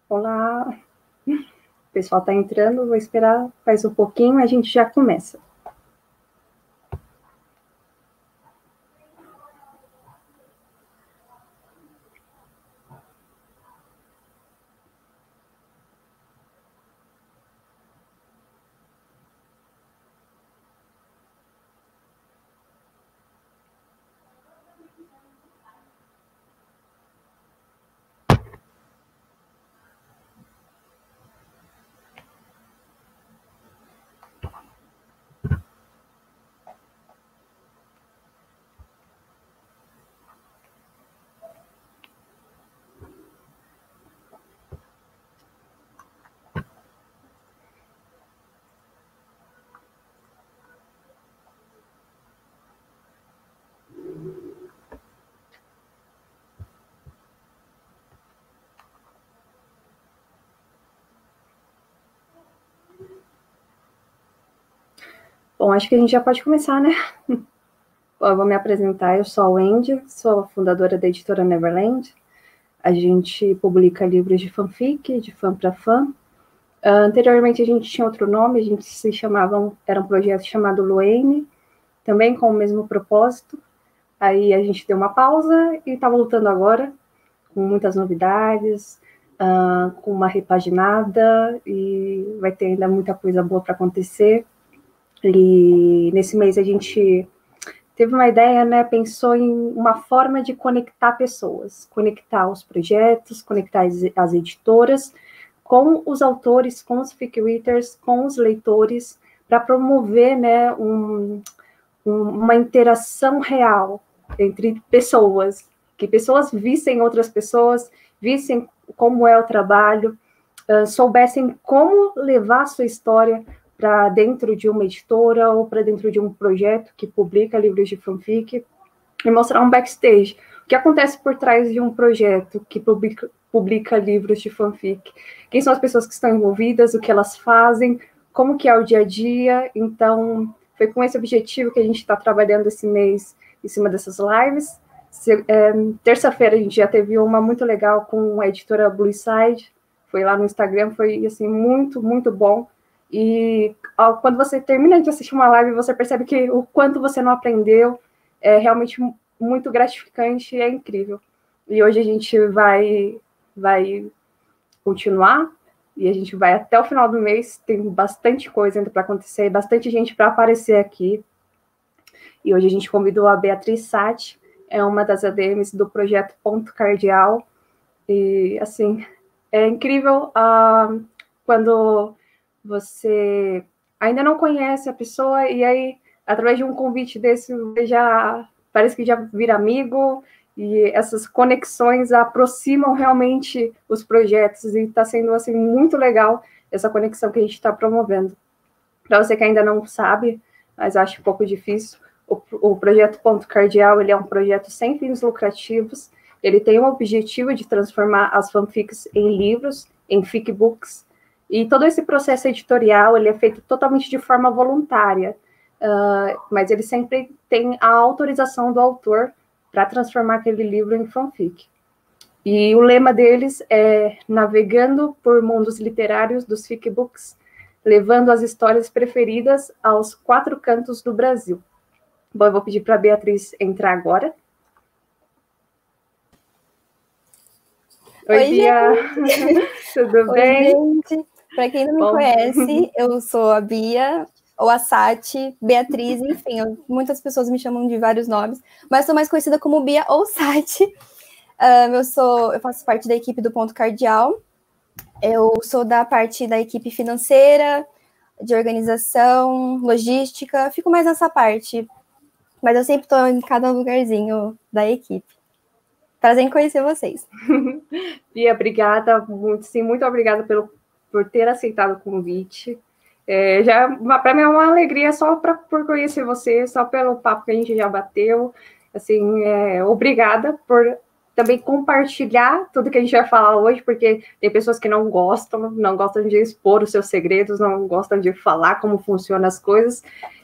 Olá, o pessoal está entrando, vou esperar mais um pouquinho, a gente já começa. Bom, acho que a gente já pode começar, né? Bom, eu vou me apresentar, eu sou a Wendy, sou a fundadora da editora Neverland. A gente publica livros de fanfic, de fã para fã. Anteriormente a gente tinha outro nome, a gente se chamava, era um projeto chamado Luene, também com o mesmo propósito. Aí a gente deu uma pausa e está voltando agora, com muitas novidades, com uma repaginada, e vai ter ainda muita coisa boa para acontecer. E nesse mês a gente teve uma ideia, né? Pensou em uma forma de conectar pessoas, conectar os projetos, conectar as editoras com os autores, com os fic readers, com os leitores, para promover, né, uma interação real entre pessoas, que pessoas vissem outras pessoas, vissem como é o trabalho, soubessem como levar a sua história para dentro de uma editora ou para dentro de um projeto que publica livros de fanfic e mostrar um backstage. O que acontece por trás de um projeto que publica livros de fanfic? Quem são as pessoas que estão envolvidas, o que elas fazem, como que é o dia a dia. Então, foi com esse objetivo que a gente está trabalhando esse mês em cima dessas lives. Terça-feira a gente já teve uma muito legal com a editora Blueside, foi lá no Instagram, foi assim, muito, muito bom. E quando você termina de assistir uma live, você percebe que o quanto você não aprendeu é realmente muito gratificante e é incrível. E hoje a gente vai continuar e a gente vai até o final do mês, tem bastante coisa ainda para acontecer, bastante gente para aparecer aqui. E hoje a gente convidou a Beatriz Sati, é uma das ADMs do projeto Ponto Cardial. E, assim, é incrível quando você ainda não conhece a pessoa e aí, através de um convite desse, já parece que já vira amigo e essas conexões aproximam realmente os projetos e está sendo, assim, muito legal essa conexão que a gente está promovendo. Para você que ainda não sabe, mas acho um pouco difícil, o projeto Ponto Cardial, ele é um projeto sem fins lucrativos, ele tem o objetivo de transformar as fanfics em livros, em fic-books, e todo esse processo editorial, ele é feito totalmente de forma voluntária, mas ele sempre tem a autorização do autor para transformar aquele livro em fanfic. E o lema deles é navegando por mundos literários dos fic-books, levando as histórias preferidas aos 4 cantos do Brasil. Bom, eu vou pedir para a Beatriz entrar agora. Oi, Bia. Tudo bem? Oi, gente. Para quem não me conhece, eu sou a Bia, ou a Sati, Beatriz, enfim, muitas pessoas me chamam de vários nomes, mas sou mais conhecida como Bia ou Sati. Eu faço parte da equipe do Ponto Cardial. Eu sou da parte da equipe financeira, de organização, logística, fico mais nessa parte. Mas eu sempre estou em cada lugarzinho da equipe. Prazer em conhecer vocês. Bia, obrigada, muito obrigada por ter aceitado o convite. Para mim é uma alegria só por conhecer você, só pelo papo que a gente já bateu. Assim, obrigada por também compartilhar tudo que a gente vai falar hoje, porque tem pessoas que não gostam de expor os seus segredos, não gostam de falar como funcionam as coisas.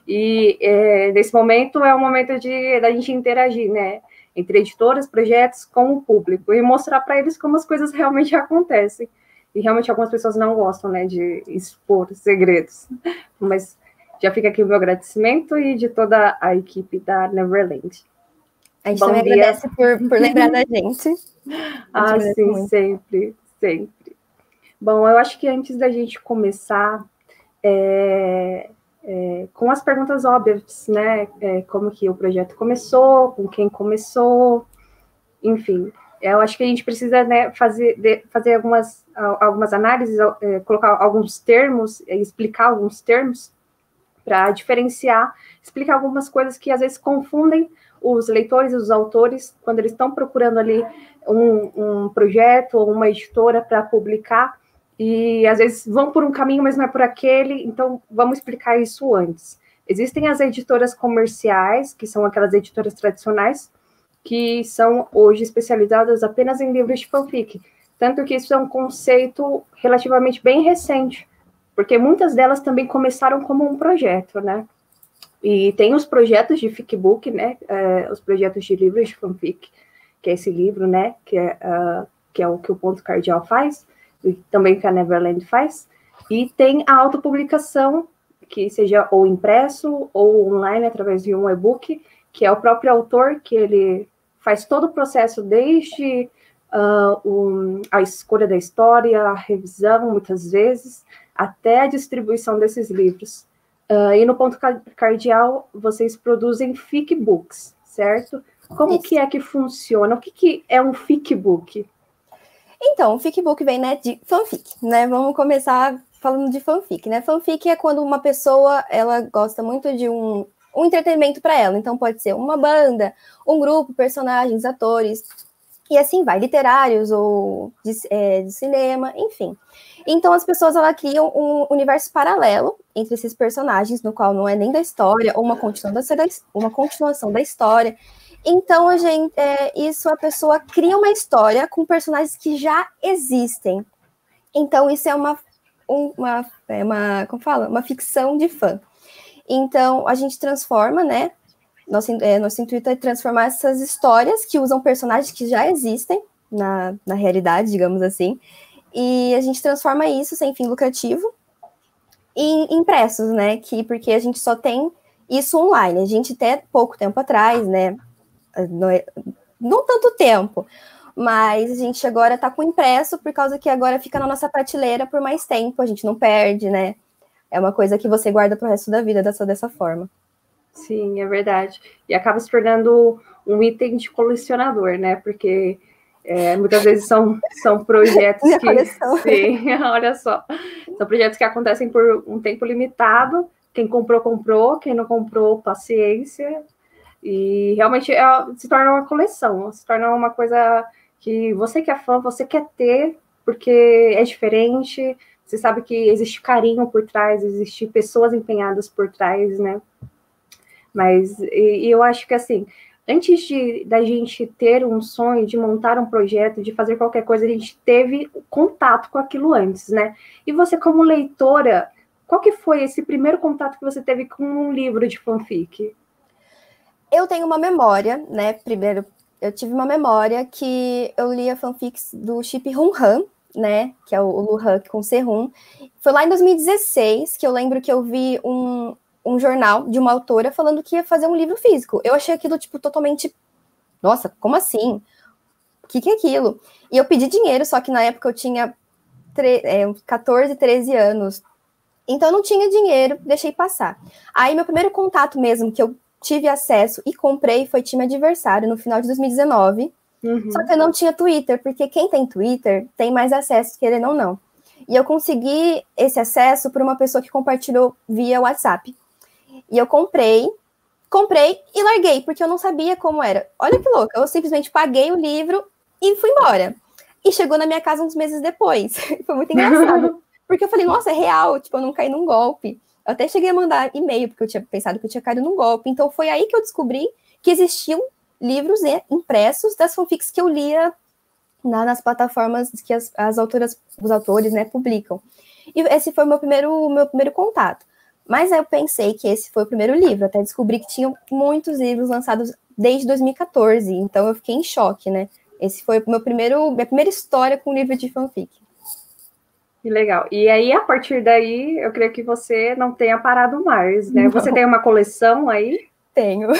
E nesse momento é o momento da gente interagir, né? Entre editoras, projetos, com o público, e mostrar para eles como as coisas realmente acontecem. E realmente algumas pessoas não gostam, né, de expor segredos. Mas já fica aqui o meu agradecimento e de toda a equipe da Neverland. A gente também agradece por lembrar da gente. Sim, muito. Sempre, sempre. Bom, eu acho que antes da gente começar com as perguntas óbvias, né? Como que o projeto começou, com quem começou, enfim. Eu acho que a gente precisa, né, fazer algumas análises, colocar alguns termos, explicar alguns termos para diferenciar, explicar algumas coisas que às vezes confundem os leitores e os autores quando eles estão procurando ali um projeto ou uma editora para publicar e às vezes vão por um caminho, mas não é por aquele, então vamos explicar isso antes. Existem as editoras comerciais, que são aquelas editoras tradicionais, que são hoje especializadas apenas em livros de fanfic, tanto que isso é um conceito relativamente bem recente, porque muitas delas também começaram como um projeto, né? E tem os projetos de fic-book, né? Os projetos de livros de fanfic, que é esse livro, né? Que é o que o Ponto Cardeal faz, e também que a Neverland faz. E tem a autopublicação, que seja ou impresso ou online, através de um e-book, que é o próprio autor, que ele faz todo o processo, desde a escolha da história, a revisão, muitas vezes, até a distribuição desses livros. E no Ponto Cardeal, vocês produzem fic-books, certo? Como que é que funciona? O que é um fic-book? Então, o fic-book vem, né, de fanfic, né? Vamos começar falando de fanfic, né? Fanfic é quando uma pessoa, ela gosta muito de um entretenimento para ela. Então, pode ser uma banda, um grupo, personagens, atores, e assim vai, literários ou de cinema, enfim. Então, as pessoas, elas criam um universo paralelo entre esses personagens, no qual não é nem da história, ou uma continuação da história. Então, a pessoa cria uma história com personagens que já existem. Então, isso é uma ficção de fã. Então, a gente transforma, né? Nosso intuito é transformar essas histórias que usam personagens que já existem na realidade, digamos assim, e a gente transforma isso sem fim lucrativo em impressos, né? Porque a gente só tem isso online. A gente até pouco tempo atrás, né? Não tanto tempo, mas a gente agora está com impresso por causa que agora fica na nossa prateleira por mais tempo, a gente não perde, né? É uma coisa que você guarda pro resto da vida dessa forma. Sim, é verdade. E acaba se tornando um item de colecionador, né? Porque muitas vezes são projetos que... Sim, olha só. São projetos que acontecem por um tempo limitado. Quem comprou, comprou. Quem não comprou, paciência. E realmente se torna uma coleção. Se torna uma coisa que você que é fã, você quer ter, porque é diferente. Você sabe que existe carinho por trás, existe pessoas empenhadas por trás, né? Mas eu acho que, assim, antes da gente ter um sonho, de montar um projeto, de fazer qualquer coisa, a gente teve contato com aquilo antes, né? E você, como leitora, qual que foi esse primeiro contato que você teve com um livro de fanfic? Eu tenho uma memória, né? Primeiro, eu tive uma memória que eu lia fanfics do Chip Hun Han, né? Que é o Luhan com Sehun. Foi lá em 2016 que eu lembro que eu vi um jornal de uma autora falando que ia fazer um livro físico. Eu achei aquilo, tipo, totalmente... Nossa, como assim? O que é aquilo? E eu pedi dinheiro, só que na época eu tinha 14, 13 anos. Então eu não tinha dinheiro, deixei passar. Aí meu primeiro contato mesmo, que eu tive acesso e comprei, foi Time Adversário, no final de 2019. Só que eu não tinha Twitter, porque quem tem Twitter tem mais acesso, querendo ou não. E eu consegui esse acesso por uma pessoa que compartilhou via WhatsApp. E eu comprei e larguei, porque eu não sabia como era. Olha que louca, eu simplesmente paguei o livro e fui embora. E chegou na minha casa uns meses depois. Foi muito engraçado. Porque eu falei, nossa, é real, tipo, eu não caí num golpe. Eu até cheguei a mandar e-mail, porque eu tinha pensado que eu tinha caído num golpe. Então foi aí que eu descobri que existiam livros impressos das fanfics que eu lia nas plataformas que as autoras, os autores, né, publicam. E esse foi o meu primeiro contato. Mas aí eu pensei que esse foi o primeiro livro, até descobri que tinham muitos livros lançados desde 2014, então eu fiquei em choque, né? Esse foi minha primeira história com livro de fanfic. Que legal. E aí, a partir daí, eu creio que você não tenha parado mais, né? Não. Você tem uma coleção aí? Tenho.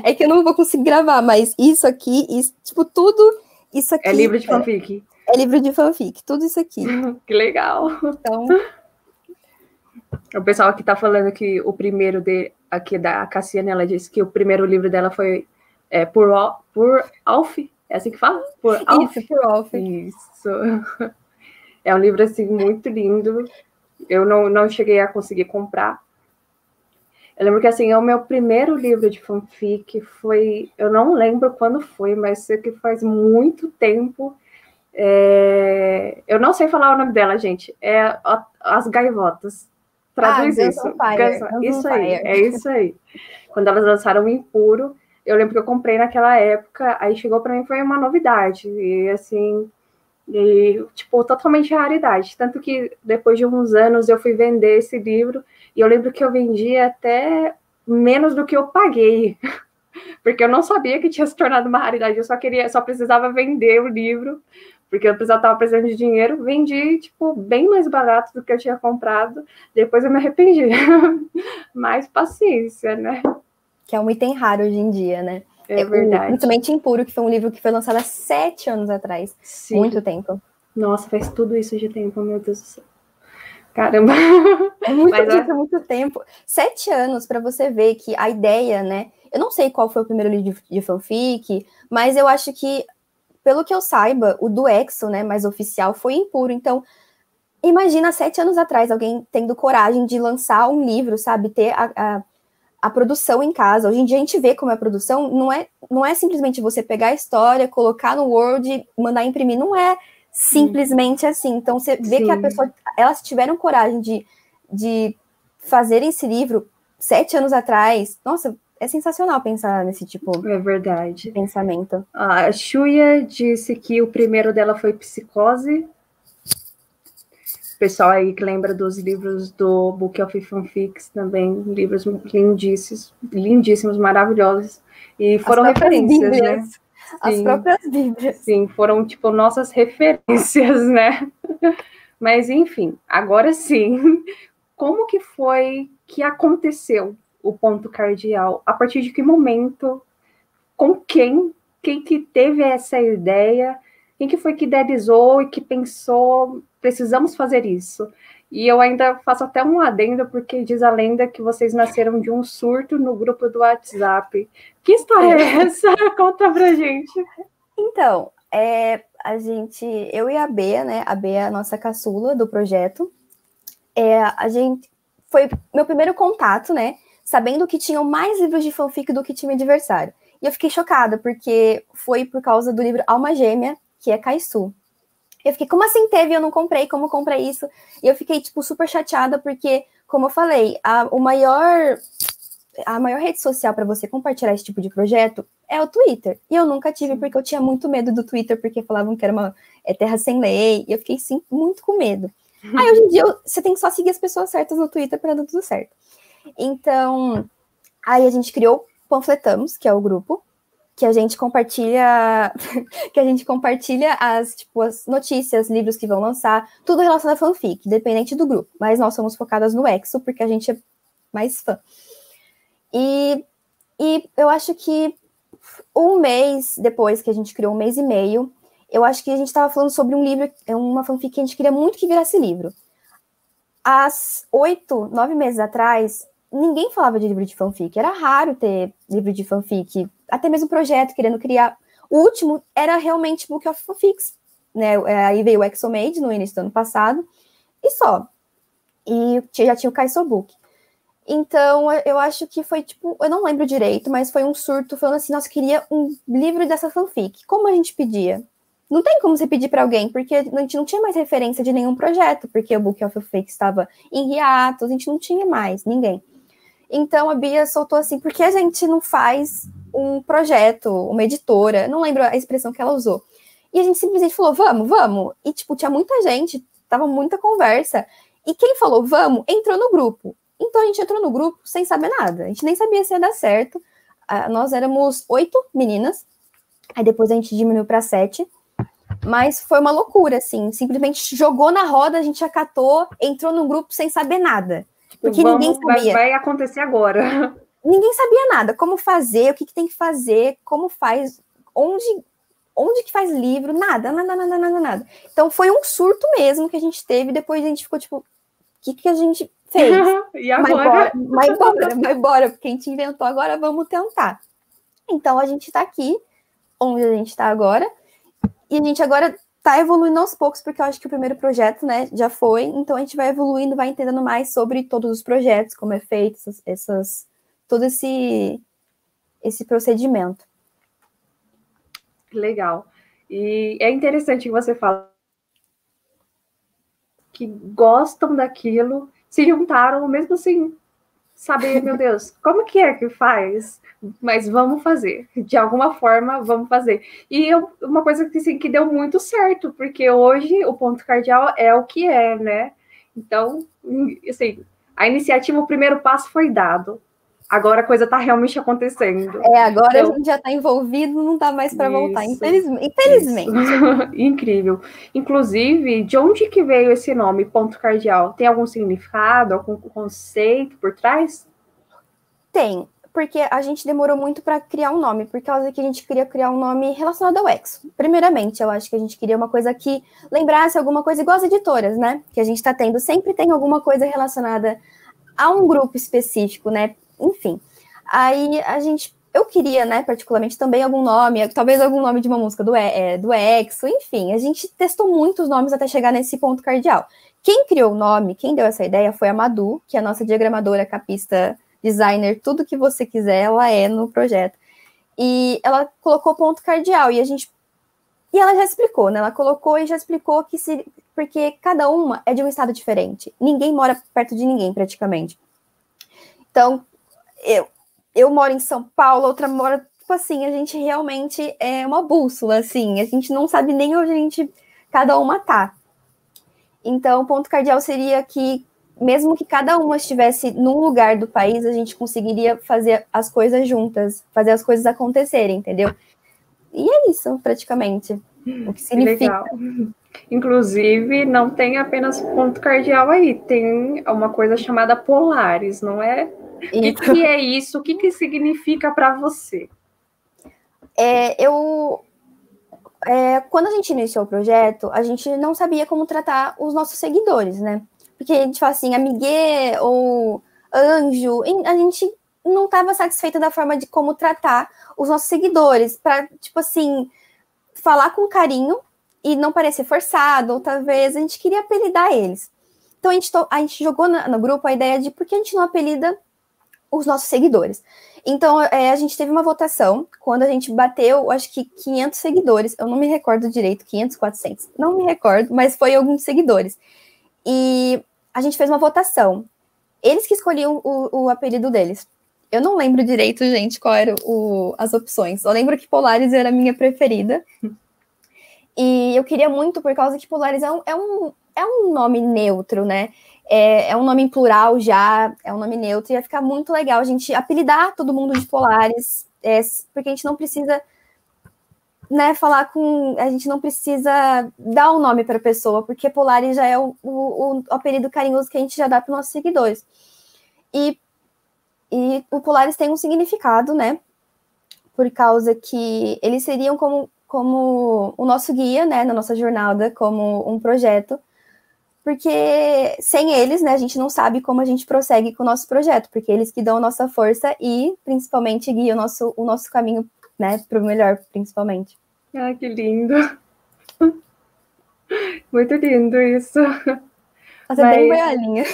É que eu não vou conseguir gravar, mas isso aqui, tipo, tudo isso aqui... É livro de fanfic? É livro de fanfic, tudo isso aqui. Que legal. Então... O pessoal aqui tá falando que o primeiro aqui da Cassiane, ela disse que o primeiro livro dela foi por Alf, é assim que fala? Por Alf? Isso, por Alf. Isso. É um livro, assim, muito lindo. Eu não cheguei a conseguir comprar. Eu lembro que, assim, o meu primeiro livro de fanfic foi... Eu não lembro quando foi, mas sei que faz muito tempo. Eu não sei falar o nome dela, gente. É As Gaivotas. Traduz isso. Isso aí, é isso aí. Quando elas lançaram o Impuro, eu lembro que eu comprei naquela época, aí chegou para mim, foi uma novidade. E, assim... tipo, totalmente raridade. Tanto que depois de uns anos eu fui vender esse livro e eu lembro que eu vendi até menos do que eu paguei, porque eu não sabia que tinha se tornado uma raridade. Eu só precisava vender o livro, porque eu estava precisando de dinheiro. Vendi, tipo, bem mais barato do que eu tinha comprado. Depois eu me arrependi. Mais paciência, né? Que é um item raro hoje em dia, né? É verdade. Principalmente Impuro, que foi um livro que foi lançado há 7 anos atrás. Sim. Muito tempo. Nossa, faz tudo isso de tempo, meu Deus do céu. Caramba. Muito tempo. 7 anos para você ver que a ideia, né? Eu não sei qual foi o primeiro livro de fanfic, mas eu acho que, pelo que eu saiba, o do Exo, né, mais oficial, foi Impuro. Então, imagina 7 anos atrás alguém tendo coragem de lançar um livro, sabe? Ter a produção em casa. Hoje em dia a gente vê como é a produção, não é simplesmente você pegar a história, colocar no Word, mandar imprimir, não é simplesmente assim. Então você vê que a pessoa, elas tiveram coragem de fazer esse livro 7 anos atrás. Nossa, é sensacional pensar nesse tipo de pensamento. A Xuya disse que o primeiro dela foi Psicose. O pessoal aí que lembra dos livros do Book of Fanfics também, livros lindíssimos, lindíssimos, maravilhosos. E foram referências, né? As próprias Bíblias. Sim, foram, tipo, nossas referências, né? Mas, enfim, agora sim, como que foi que aconteceu o ponto cardeal? A partir de que momento? Com quem? Quem que teve essa ideia? Quem que foi que idealizou e que pensou, precisamos fazer isso? E eu ainda faço até um adendo, porque diz a lenda que vocês nasceram de um surto no grupo do WhatsApp. Que história é essa? Conta pra gente. Então, eu e a Bea, né? A Bea é a nossa caçula do projeto. Foi meu primeiro contato, né? Sabendo que tinham mais livros de fanfic do que time adversário. E eu fiquei chocada, porque foi por causa do livro Alma Gêmea, que é Kaisu. Eu fiquei, como assim teve? Eu não comprei, como comprei isso? E eu fiquei, tipo, super chateada, porque, como eu falei, a maior rede social para você compartilhar esse tipo de projeto é o Twitter. E eu nunca tive, porque eu tinha muito medo do Twitter, porque falavam que era uma terra sem lei, e eu fiquei, sim, muito com medo. Aí, hoje em dia, você tem que só seguir as pessoas certas no Twitter para dar tudo certo. Então, aí a gente criou Panfletamos, que é o grupo, que a gente compartilha as notícias, livros que vão lançar, tudo relacionado a fanfic, independente do grupo. Mas nós somos focadas no Exo, porque a gente é mais fã. E eu acho que um mês depois que a gente criou, 1 mês e meio, eu acho que a gente estava falando sobre um livro, uma fanfic que a gente queria muito que virasse livro. Há 8, 9 meses atrás, ninguém falava de livro de fanfic. Era raro ter livro de fanfic. Até mesmo projeto querendo criar. O último era realmente Book of Fanfics, né? Aí veio o Exomade no início do ano passado. E só. E já tinha o Kaiso Book. Então, eu acho que foi tipo... Eu não lembro direito, mas foi um surto falando assim, nossa, queria um livro dessa fanfic. Como a gente pedia? Não tem como você pedir para alguém, porque a gente não tinha mais referência de nenhum projeto, porque o Book of Fanfics estava em hiato, a gente não tinha mais ninguém. Então, a Bia soltou assim, por que a gente não faz um projeto, uma editora? Não lembro a expressão que ela usou. E a gente simplesmente falou, vamos. E, tipo, tinha muita gente, tava muita conversa. E quem falou, vamos, entrou no grupo. Então, a gente entrou no grupo sem saber nada. A gente nem sabia se ia dar certo. Nós éramos 8 meninas. Aí, depois, a gente diminuiu para 7. Mas foi uma loucura, assim, simplesmente jogou na roda, a gente acatou, entrou num grupo sem saber nada. Porque ninguém sabia. Vai acontecer agora. Ninguém sabia nada, como fazer, o que tem que fazer, como faz, onde que faz livro, nada. Então foi um surto mesmo que a gente teve, depois a gente ficou tipo, o que a gente fez? E agora? Vai embora, porque a gente inventou, agora vamos tentar. Então a gente tá aqui, onde a gente tá agora, e a gente agora tá evoluindo aos poucos, porque eu acho que o primeiro projeto, né, já foi, então a gente vai evoluindo, vai entendendo mais sobre todos os projetos, como é feito, todo esse procedimento. Legal. E é interessante que você fala que gostam daquilo, se juntaram, mesmo assim, saber, meu Deus, como que é que faz? Mas vamos fazer, de alguma forma vamos fazer. E uma coisa que, assim, que deu muito certo, porque hoje o ponto cardeal é o que é, né? Então, assim, a iniciativa, o primeiro passo foi dado. Agora a coisa está realmente acontecendo. Agora então, a gente já está envolvido, não dá mais para voltar, infelizmente. Incrível. Inclusive, de onde que veio esse nome, ponto cardeal? Tem algum significado, algum conceito por trás? Tem, porque a gente demorou muito para criar um nome, por causa que a gente queria criar um nome relacionado ao Exo. Primeiramente, eu acho que a gente queria uma coisa que lembrasse alguma coisa igual as editoras, né? Que a gente está tendo, sempre tem alguma coisa relacionada a um grupo específico, né? Enfim, aí eu queria, né, particularmente também algum nome, talvez algum nome de uma música do Exo, enfim, a gente testou muitos nomes até chegar nesse ponto cardeal. Quem criou o nome, quem deu essa ideia foi a Madu, que é a nossa diagramadora, capista, designer, tudo que você quiser, ela é no projeto. E ela colocou ponto cardeal, e ela já explicou, né, ela colocou e já explicou que porque cada uma é de um estado diferente, ninguém mora perto de ninguém, praticamente. Então, eu moro em São Paulo, outra mora, tipo assim, a gente realmente é uma bússola, assim, a gente não sabe nem onde cada uma tá. Então, o ponto cardeal seria que, mesmo que cada uma estivesse num lugar do país, a gente conseguiria fazer as coisas juntas, fazer as coisas acontecerem, entendeu? E é isso, praticamente, o que significa. Legal. Inclusive, não tem apenas ponto cardeal aí, tem uma coisa chamada Polaris, não é? O que é isso? O que significa para você? Quando a gente iniciou o projeto, a gente não sabia como tratar os nossos seguidores, né? Porque a gente fala assim, amiguê ou anjo, a gente não estava satisfeita da forma de como tratar os nossos seguidores, para, tipo assim, falar com carinho e não parecer forçado, ou talvez a gente queria apelidar eles. Então a gente jogou no grupo a ideia de por que a gente não apelida os nossos seguidores. Então, a gente teve uma votação, quando a gente bateu, acho que 500 seguidores, eu não me recordo direito, 500, 400, não me recordo, mas foi alguns seguidores. E a gente fez uma votação. Eles que escolhiam o apelido deles. Eu não lembro direito, gente, qual eram as opções. Eu lembro que Polaris era a minha preferida. E eu queria muito, por causa que Polaris é um nome neutro, né? É um nome em plural já, é um nome neutro, ia ficar muito legal a gente apelidar todo mundo de Polaris, porque a gente não precisa, né, a gente não precisa dar um nome para a pessoa, porque Polaris já é o apelido carinhoso que a gente já dá para os nossos seguidores. E o Polaris tem um significado, né, por causa que eles seriam como o nosso guia, né, na nossa jornada, como um projeto, porque sem eles, né, a gente não sabe como a gente prossegue com o nosso projeto, porque eles que dão a nossa força e, principalmente, guiam o nosso caminho, né, para o melhor, principalmente. Ah, que lindo! Muito lindo isso. Nossa, é bem boiolinha.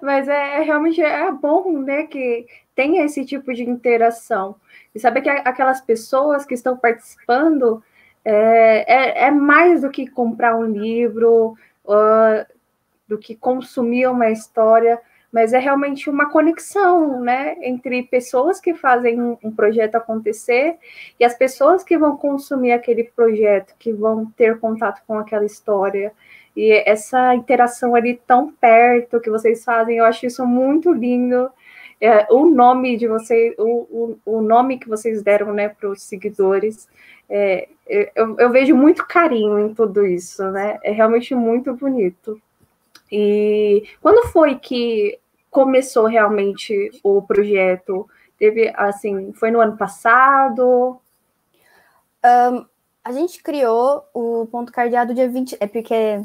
Mas realmente bom, né, que tenha esse tipo de interação. E saber que aquelas pessoas que estão participando é mais do que comprar um livro, do que consumir uma história, mas é realmente uma conexão, né, entre pessoas que fazem um projeto acontecer e as pessoas que vão consumir aquele projeto, que vão ter contato com aquela história. E essa interação ali tão perto que vocês fazem, eu acho isso muito lindo. o nome de vocês, o nome que vocês deram, né, para os seguidores, eu vejo muito carinho em tudo isso, né? É realmente muito bonito. E quando foi que começou realmente o projeto? Teve, assim, foi no ano passado? A gente criou o Ponto Cardeado dia 20, porque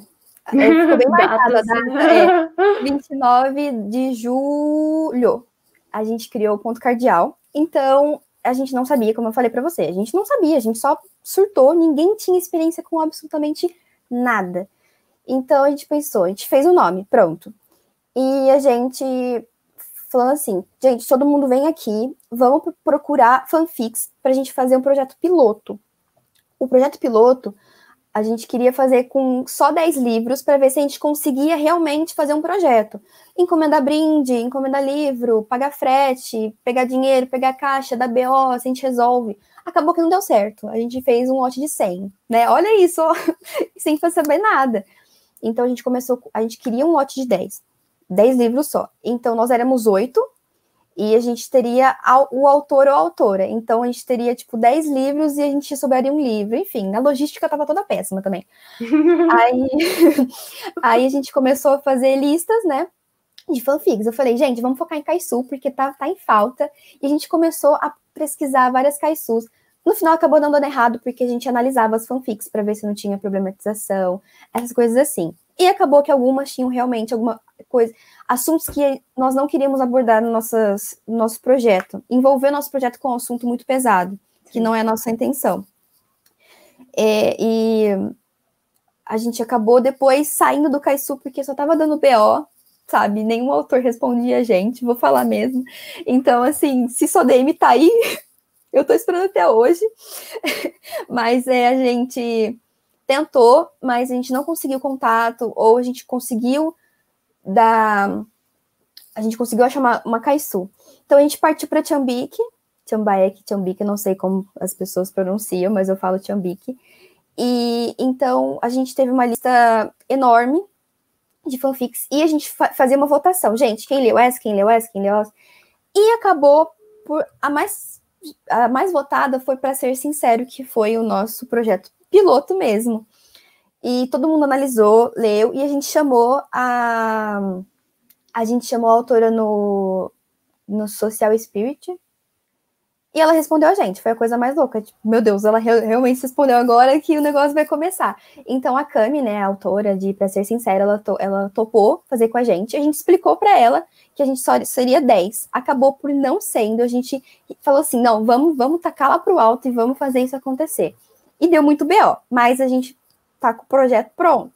ficou bem marcada a data, 29 de julho. A gente criou o Ponto Cardeal, então a gente não sabia, como eu falei para você, a gente não sabia, a gente só surtou, ninguém tinha experiência com absolutamente nada. Então a gente pensou, a gente fez o nome, pronto. E a gente falando assim, gente, todo mundo vem aqui, vamos procurar fanfics pra gente fazer um projeto piloto. O projeto piloto, a gente queria fazer com só 10 livros para ver se a gente conseguia realmente fazer um projeto. Encomendar brinde, encomendar livro, pagar frete, pegar dinheiro, pegar caixa, dar BO, a gente resolve. Acabou que não deu certo. A gente fez um lote de 100, né? Olha isso, sem saber nada. Então a gente começou, a gente queria um lote de 10 livros só. Então nós éramos 8 e a gente teria o autor ou a autora. Então, a gente teria, 10 livros e a gente souberia um livro. Enfim, a logística estava toda péssima também. Aí a gente começou a fazer listas, né, de fanfics. Eu falei, gente, vamos focar em Kaisu, porque tá em falta. E a gente começou a pesquisar várias Kaisus. No final, acabou dando errado, porque a gente analisava as fanfics para ver se não tinha problematização, essas coisas assim. E acabou que algumas tinham realmente alguma coisa, assuntos que nós não queríamos abordar no nosso projeto, envolver nosso projeto com um assunto muito pesado, que não é a nossa intenção. E a gente acabou depois saindo do Kaisu, porque só tava dando BO, sabe? Nenhum autor respondia a gente, vou falar mesmo. Então, assim, se Sodeme tá aí, eu tô esperando até hoje. Mas a gente tentou, mas a gente não conseguiu contato, ou a gente conseguiu achar uma Kaisu. Então a gente partiu para Chambique, Chambique, não sei como as pessoas pronunciam, mas eu falo Chambique. E então a gente teve uma lista enorme de fanfics e a gente fazia uma votação. Gente, quem leu essa, quem leu essa, quem leu essa. E acabou por a mais votada foi Pra Ser Sincero, que foi o nosso projeto piloto mesmo. E todo mundo analisou, leu, e a gente chamou a autora no Social Spirit, e ela respondeu a gente, foi a coisa mais louca, meu Deus, ela realmente respondeu agora que o negócio vai começar. Então a Cami, né, a autora de Pra Ser Sincera, ela topou fazer com a gente explicou para ela que a gente só seria 10, acabou por não sendo, a gente falou assim, não, vamos tacar lá pro alto e vamos fazer isso acontecer. E deu muito BO, mas a gente tá com o projeto pronto.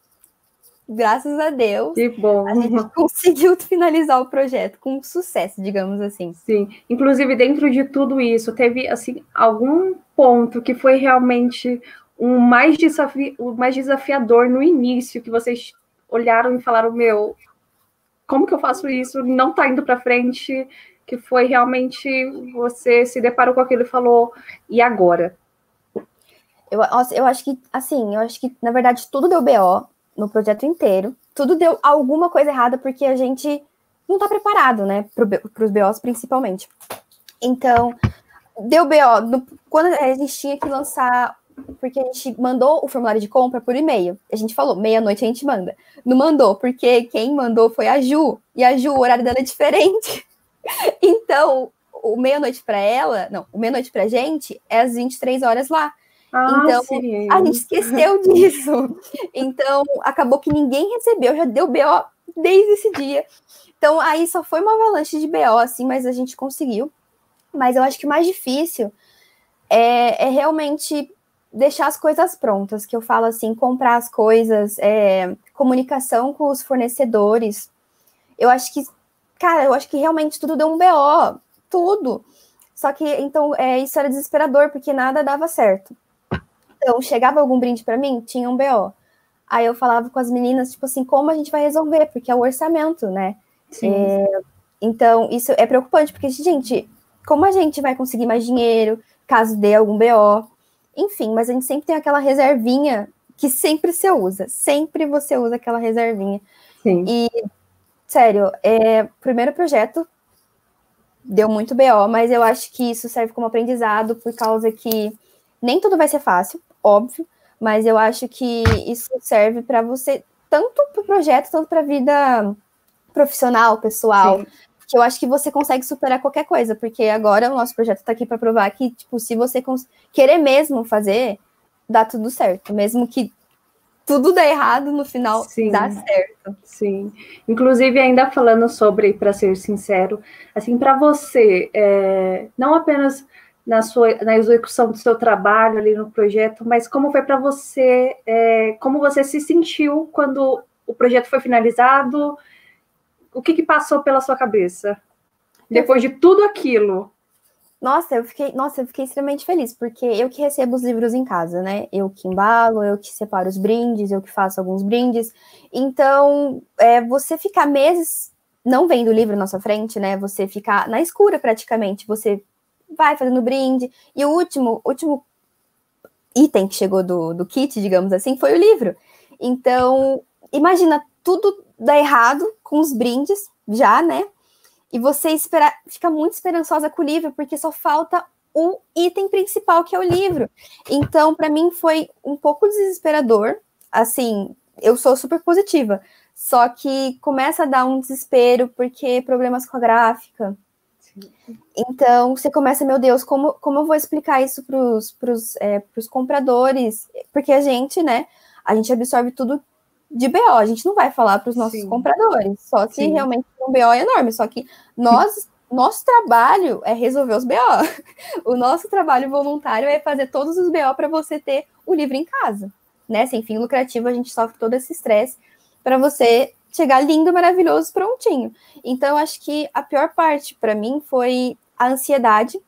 Graças a Deus, que bom. A gente conseguiu finalizar o projeto com sucesso, digamos assim. Sim, inclusive dentro de tudo isso, teve assim algum ponto que foi realmente o mais desafiador no início, que vocês olharam e falaram, meu, como que eu faço isso? Não tá indo para frente, que foi realmente você se deparou com aquilo e falou, e agora? Eu acho que, na verdade, tudo deu BO no projeto inteiro. Tudo deu alguma coisa errada, porque a gente não tá preparado, né, para os BOs principalmente. Então, deu BO. Quando a gente tinha que lançar, porque a gente mandou o formulário de compra por e-mail. A gente falou, meia-noite a gente manda. Não mandou, porque quem mandou foi a Ju. E a Ju, o horário dela é diferente. Então, o meia-noite para ela, não, o meia-noite pra gente é às 23 horas lá. Então, sim. A gente esqueceu disso. Então, acabou que ninguém recebeu, já deu BO desde esse dia. Então, aí só foi uma avalanche de BO, assim, mas a gente conseguiu. Mas eu acho que o mais difícil é realmente deixar as coisas prontas, que eu falo assim, comprar as coisas, comunicação com os fornecedores. Eu acho que realmente tudo deu um BO, tudo. Só que, então, isso era desesperador, porque nada dava certo. Então, chegava algum brinde para mim, tinha um BO. Aí eu falava com as meninas, tipo assim, como a gente vai resolver? Porque é o orçamento, né? Sim. Então, isso é preocupante, porque, gente, como a gente vai conseguir mais dinheiro, caso dê algum BO? Enfim, mas a gente sempre tem aquela reservinha que sempre você usa. Sempre você usa aquela reservinha. Sim. E, sério, primeiro projeto, deu muito BO, mas eu acho que isso serve como aprendizado, por causa que nem tudo vai ser fácil, óbvio, mas eu acho que isso serve para você, tanto para o projeto, tanto para a vida profissional, pessoal, Sim. que eu acho que você consegue superar qualquer coisa, porque agora o nosso projeto está aqui para provar que, tipo, se você querer mesmo fazer, dá tudo certo, mesmo que tudo dá errado, no final Sim, dá certo. Sim. Inclusive, ainda falando sobre, para ser sincero, assim, para você, não apenas na execução do seu trabalho ali no projeto, mas como foi para você, como você se sentiu quando o projeto foi finalizado, o que passou pela sua cabeça? Depois de tudo aquilo. Nossa, eu fiquei extremamente feliz, porque eu que recebo os livros em casa, né? Eu que embalo, eu que separo os brindes, eu que faço alguns brindes. Então, você ficar meses não vendo o livro na sua frente, né? Você ficar na escura praticamente. Você vai fazendo brinde. E o último item que chegou do kit, digamos assim, foi o livro. Então, imagina tudo dar errado com os brindes já, né? E você fica muito esperançosa com o livro, porque só falta o item principal, que é o livro. Então, para mim, foi um pouco desesperador. Assim, eu sou super positiva, só que começa a dar um desespero, porque problemas com a gráfica. Então, você começa, meu Deus, como eu vou explicar isso para os compradores? Porque a gente, né, a gente absorve tudo de BO, a gente não vai falar para os nossos compradores, só se realmente um BO é enorme, só que nosso trabalho é resolver os BO. O nosso trabalho voluntário é fazer todos os BO para você ter o livro em casa, né? Sem fim lucrativo, a gente sofre todo esse estresse para você chegar lindo, maravilhoso, prontinho. Então, eu acho que a pior parte para mim foi a ansiedade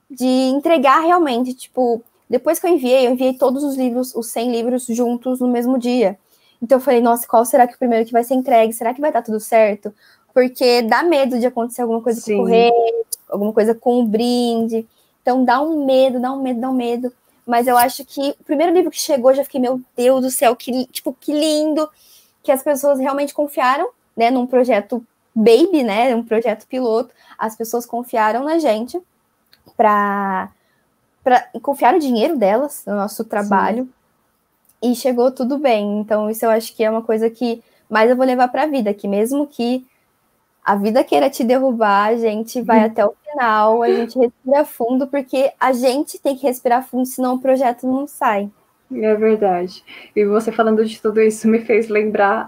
de entregar realmente, tipo, depois que eu enviei todos os livros, os 100 livros juntos no mesmo dia. Então eu falei, nossa, qual será que o primeiro que vai ser entregue? Será que vai dar tudo certo? Porque dá medo de acontecer alguma coisa com o correio, alguma coisa com o brinde. Então dá um medo. Mas eu acho que o primeiro livro que chegou, já fiquei, meu Deus do céu, que lindo, que as pessoas realmente confiaram, né, num projeto baby, né, um projeto piloto. As pessoas confiaram na gente para confiar o dinheiro delas no nosso trabalho. Sim. E chegou tudo bem. Então, isso eu acho que é uma coisa que mais eu vou levar para a vida, que mesmo que a vida queira te derrubar, a gente vai até o final, a gente respira fundo, porque a gente tem que respirar fundo, senão o projeto não sai. É verdade. E você falando de tudo isso me fez lembrar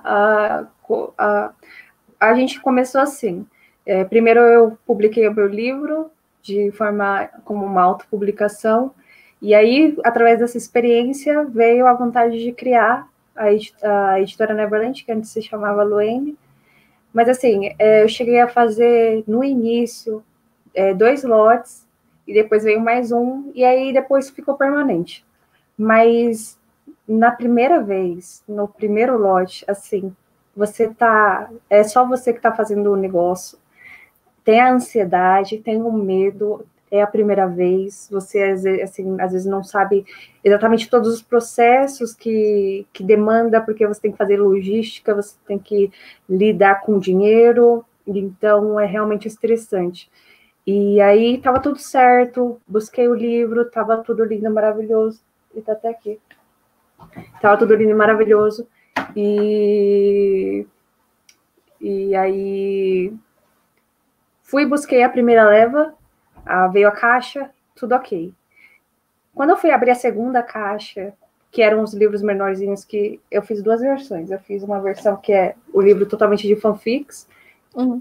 a gente começou assim. Primeiro eu publiquei o meu livro de forma como uma autopublicação, e aí, através dessa experiência, veio a vontade de criar a editora Neverland, que antes se chamava Luene. Mas, assim, eu cheguei a fazer, no início, 2 lotes, e depois veio mais um, e aí depois ficou permanente. Mas, na primeira vez, no primeiro lote, assim, é só você que está fazendo o negócio, tem a ansiedade, tem o medo, é a primeira vez, você assim, às vezes não sabe exatamente todos os processos que demanda, porque você tem que fazer logística, você tem que lidar com dinheiro, então é realmente estressante. E aí estava tudo certo, busquei o livro, estava tudo lindo, maravilhoso, e tá até aqui. Estava tudo lindo e maravilhoso, e aí busquei a primeira leva, veio a caixa, tudo ok. Quando eu fui abrir a segunda caixa, que eram os livros menorzinhos, que eu fiz 2 versões. Eu fiz uma versão que é o livro totalmente de fanfics,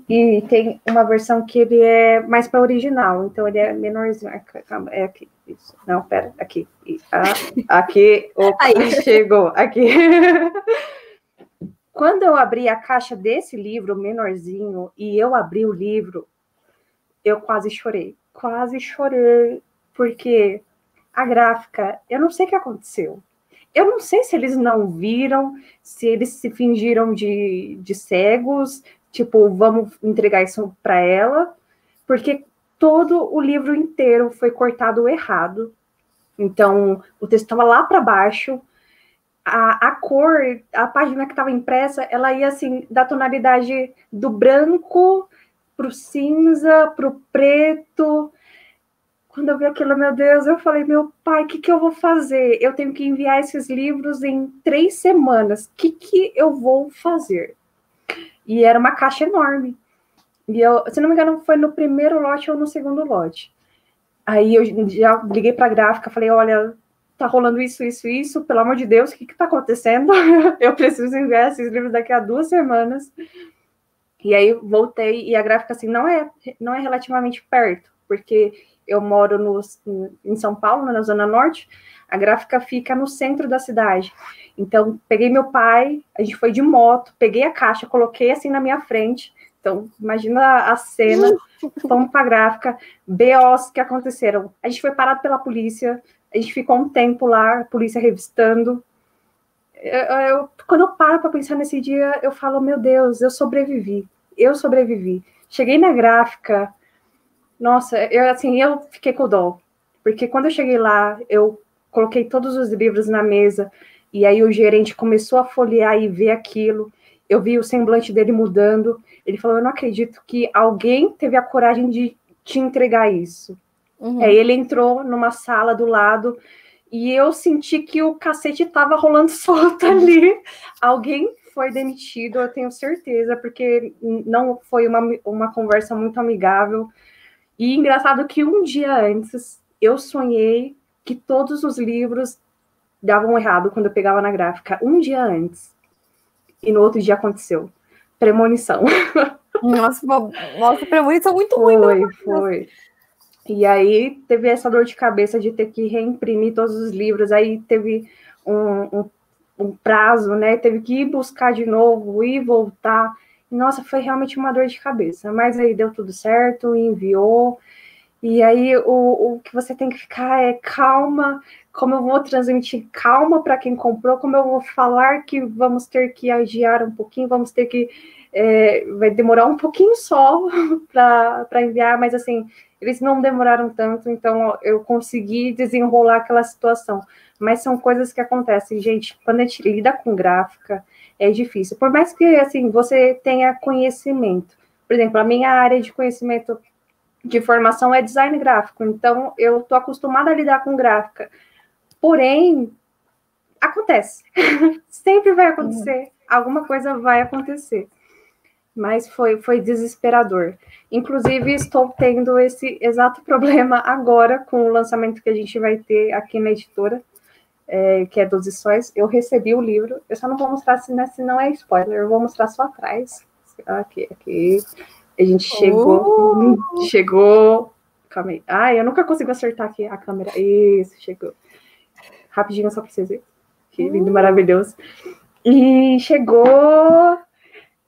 e tem uma versão que ele é mais para original, então ele é menorzinho. É aqui, isso. Não, pera, aqui. Aqui, opa, aí. Chegou, aqui. Quando eu abri a caixa desse livro menorzinho, e eu abri o livro, eu quase chorei, porque a gráfica, eu não sei o que aconteceu. Eu não sei se eles não viram, se eles se fingiram de cegos, tipo, vamos entregar isso para ela, porque todo o livro inteiro foi cortado errado. Então, o texto estava lá para baixo, a cor, a página que estava impressa, ela ia assim, da tonalidade do branco pro cinza, pro preto. Quando eu vi aquilo, meu Deus, eu falei, meu pai, o que eu vou fazer? Eu tenho que enviar esses livros em 3 semanas. O que eu vou fazer? E era uma caixa enorme. E eu, se não me engano, foi no primeiro lote ou no segundo lote. Aí eu já liguei para a gráfica, falei, olha, tá rolando isso, pelo amor de Deus, o que tá acontecendo? Eu preciso enviar esses livros daqui a 2 semanas. E aí voltei, e a gráfica, assim, não é relativamente perto, porque eu moro em São Paulo, na Zona Norte, a gráfica fica no centro da cidade. Então, peguei meu pai, a gente foi de moto, peguei a caixa, coloquei assim na minha frente. Então, imagina a cena, fomos para a gráfica, BOs que aconteceram. A gente foi parado pela polícia, a gente ficou um tempo lá, a polícia revistando. Quando eu paro para pensar nesse dia, eu falo, meu Deus, eu sobrevivi. Cheguei na gráfica, nossa, eu fiquei com dó. Porque quando eu cheguei lá, eu coloquei todos os livros na mesa, e aí o gerente começou a folhear e ver aquilo. Eu vi o semblante dele mudando. Ele falou, eu não acredito que alguém teve a coragem de te entregar isso. Uhum. Aí ele entrou numa sala do lado, e eu senti que o cacete estava rolando solto ali. Alguém foi demitido, eu tenho certeza, porque não foi uma conversa muito amigável. E engraçado que um dia antes, eu sonhei que todos os livros davam errado quando eu pegava na gráfica. Um dia antes. E no outro dia aconteceu. Premonição. Nossa, premonição muito ruim. Foi. E aí teve essa dor de cabeça de ter que reimprimir todos os livros. Aí teve um prazo, né? Teve que ir buscar de novo, ir voltar. Nossa, foi realmente uma dor de cabeça. Mas aí deu tudo certo, enviou. E aí o que você tem que ficar é calma. Como eu vou transmitir calma para quem comprou, como eu vou falar que vamos ter que adiar um pouquinho, vamos ter que... vai demorar um pouquinho só para enviar, mas assim, eles não demoraram tanto, então eu consegui desenrolar aquela situação. Mas são coisas que acontecem, gente, quando a gente lida com gráfica, é difícil. Por mais que, assim, você tenha conhecimento. Por exemplo, a minha área de conhecimento de formação é design gráfico, então eu tô acostumada a lidar com gráfica. Porém, acontece. Sempre vai acontecer. Alguma coisa vai acontecer. Mas foi desesperador. Inclusive, estou tendo esse exato problema agora com o lançamento que a gente vai ter aqui na editora, que é dos Sóis. Eu recebi o livro, eu só não vou mostrar, se não é spoiler, eu vou mostrar só atrás. Aqui. A gente chegou. Calma aí. Ai, eu nunca consigo acertar aqui a câmera. Isso, chegou. Rapidinho, só para vocês verem. Que lindo, maravilhoso. E chegou.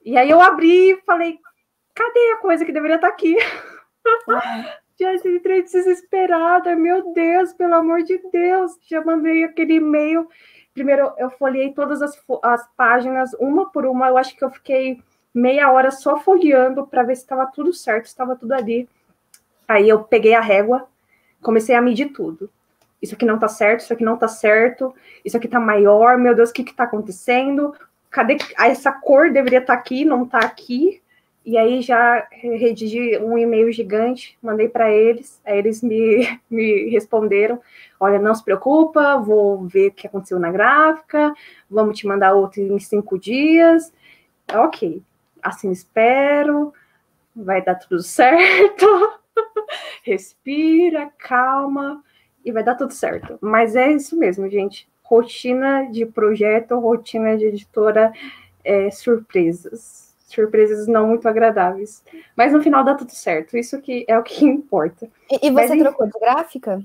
E aí eu abri e falei, cadê a coisa que deveria estar aqui? Já entrei desesperada, meu Deus, pelo amor de Deus. Já mandei aquele e-mail. Primeiro, eu folhei todas as páginas, uma por uma. Eu acho que eu fiquei meia hora só folheando para ver se estava tudo certo, se estava tudo ali. Aí eu peguei a régua, comecei a medir tudo. Isso aqui não tá certo, isso aqui não tá certo, isso aqui tá maior, meu Deus, o que tá acontecendo? Cadê essa cor? Deveria estar aqui, não tá aqui. E aí já redigi um e-mail gigante, mandei para eles, aí eles me responderam, olha, não se preocupa, vou ver o que aconteceu na gráfica, vamos te mandar outro em 5 dias. Ok, assim espero, vai dar tudo certo, respira, calma, e vai dar tudo certo. Mas é isso mesmo, gente. Rotina de projeto, rotina de editora, surpresas. Surpresas não muito agradáveis. Mas no final dá tudo certo. Isso que é o que importa. E você trocou de gráfica?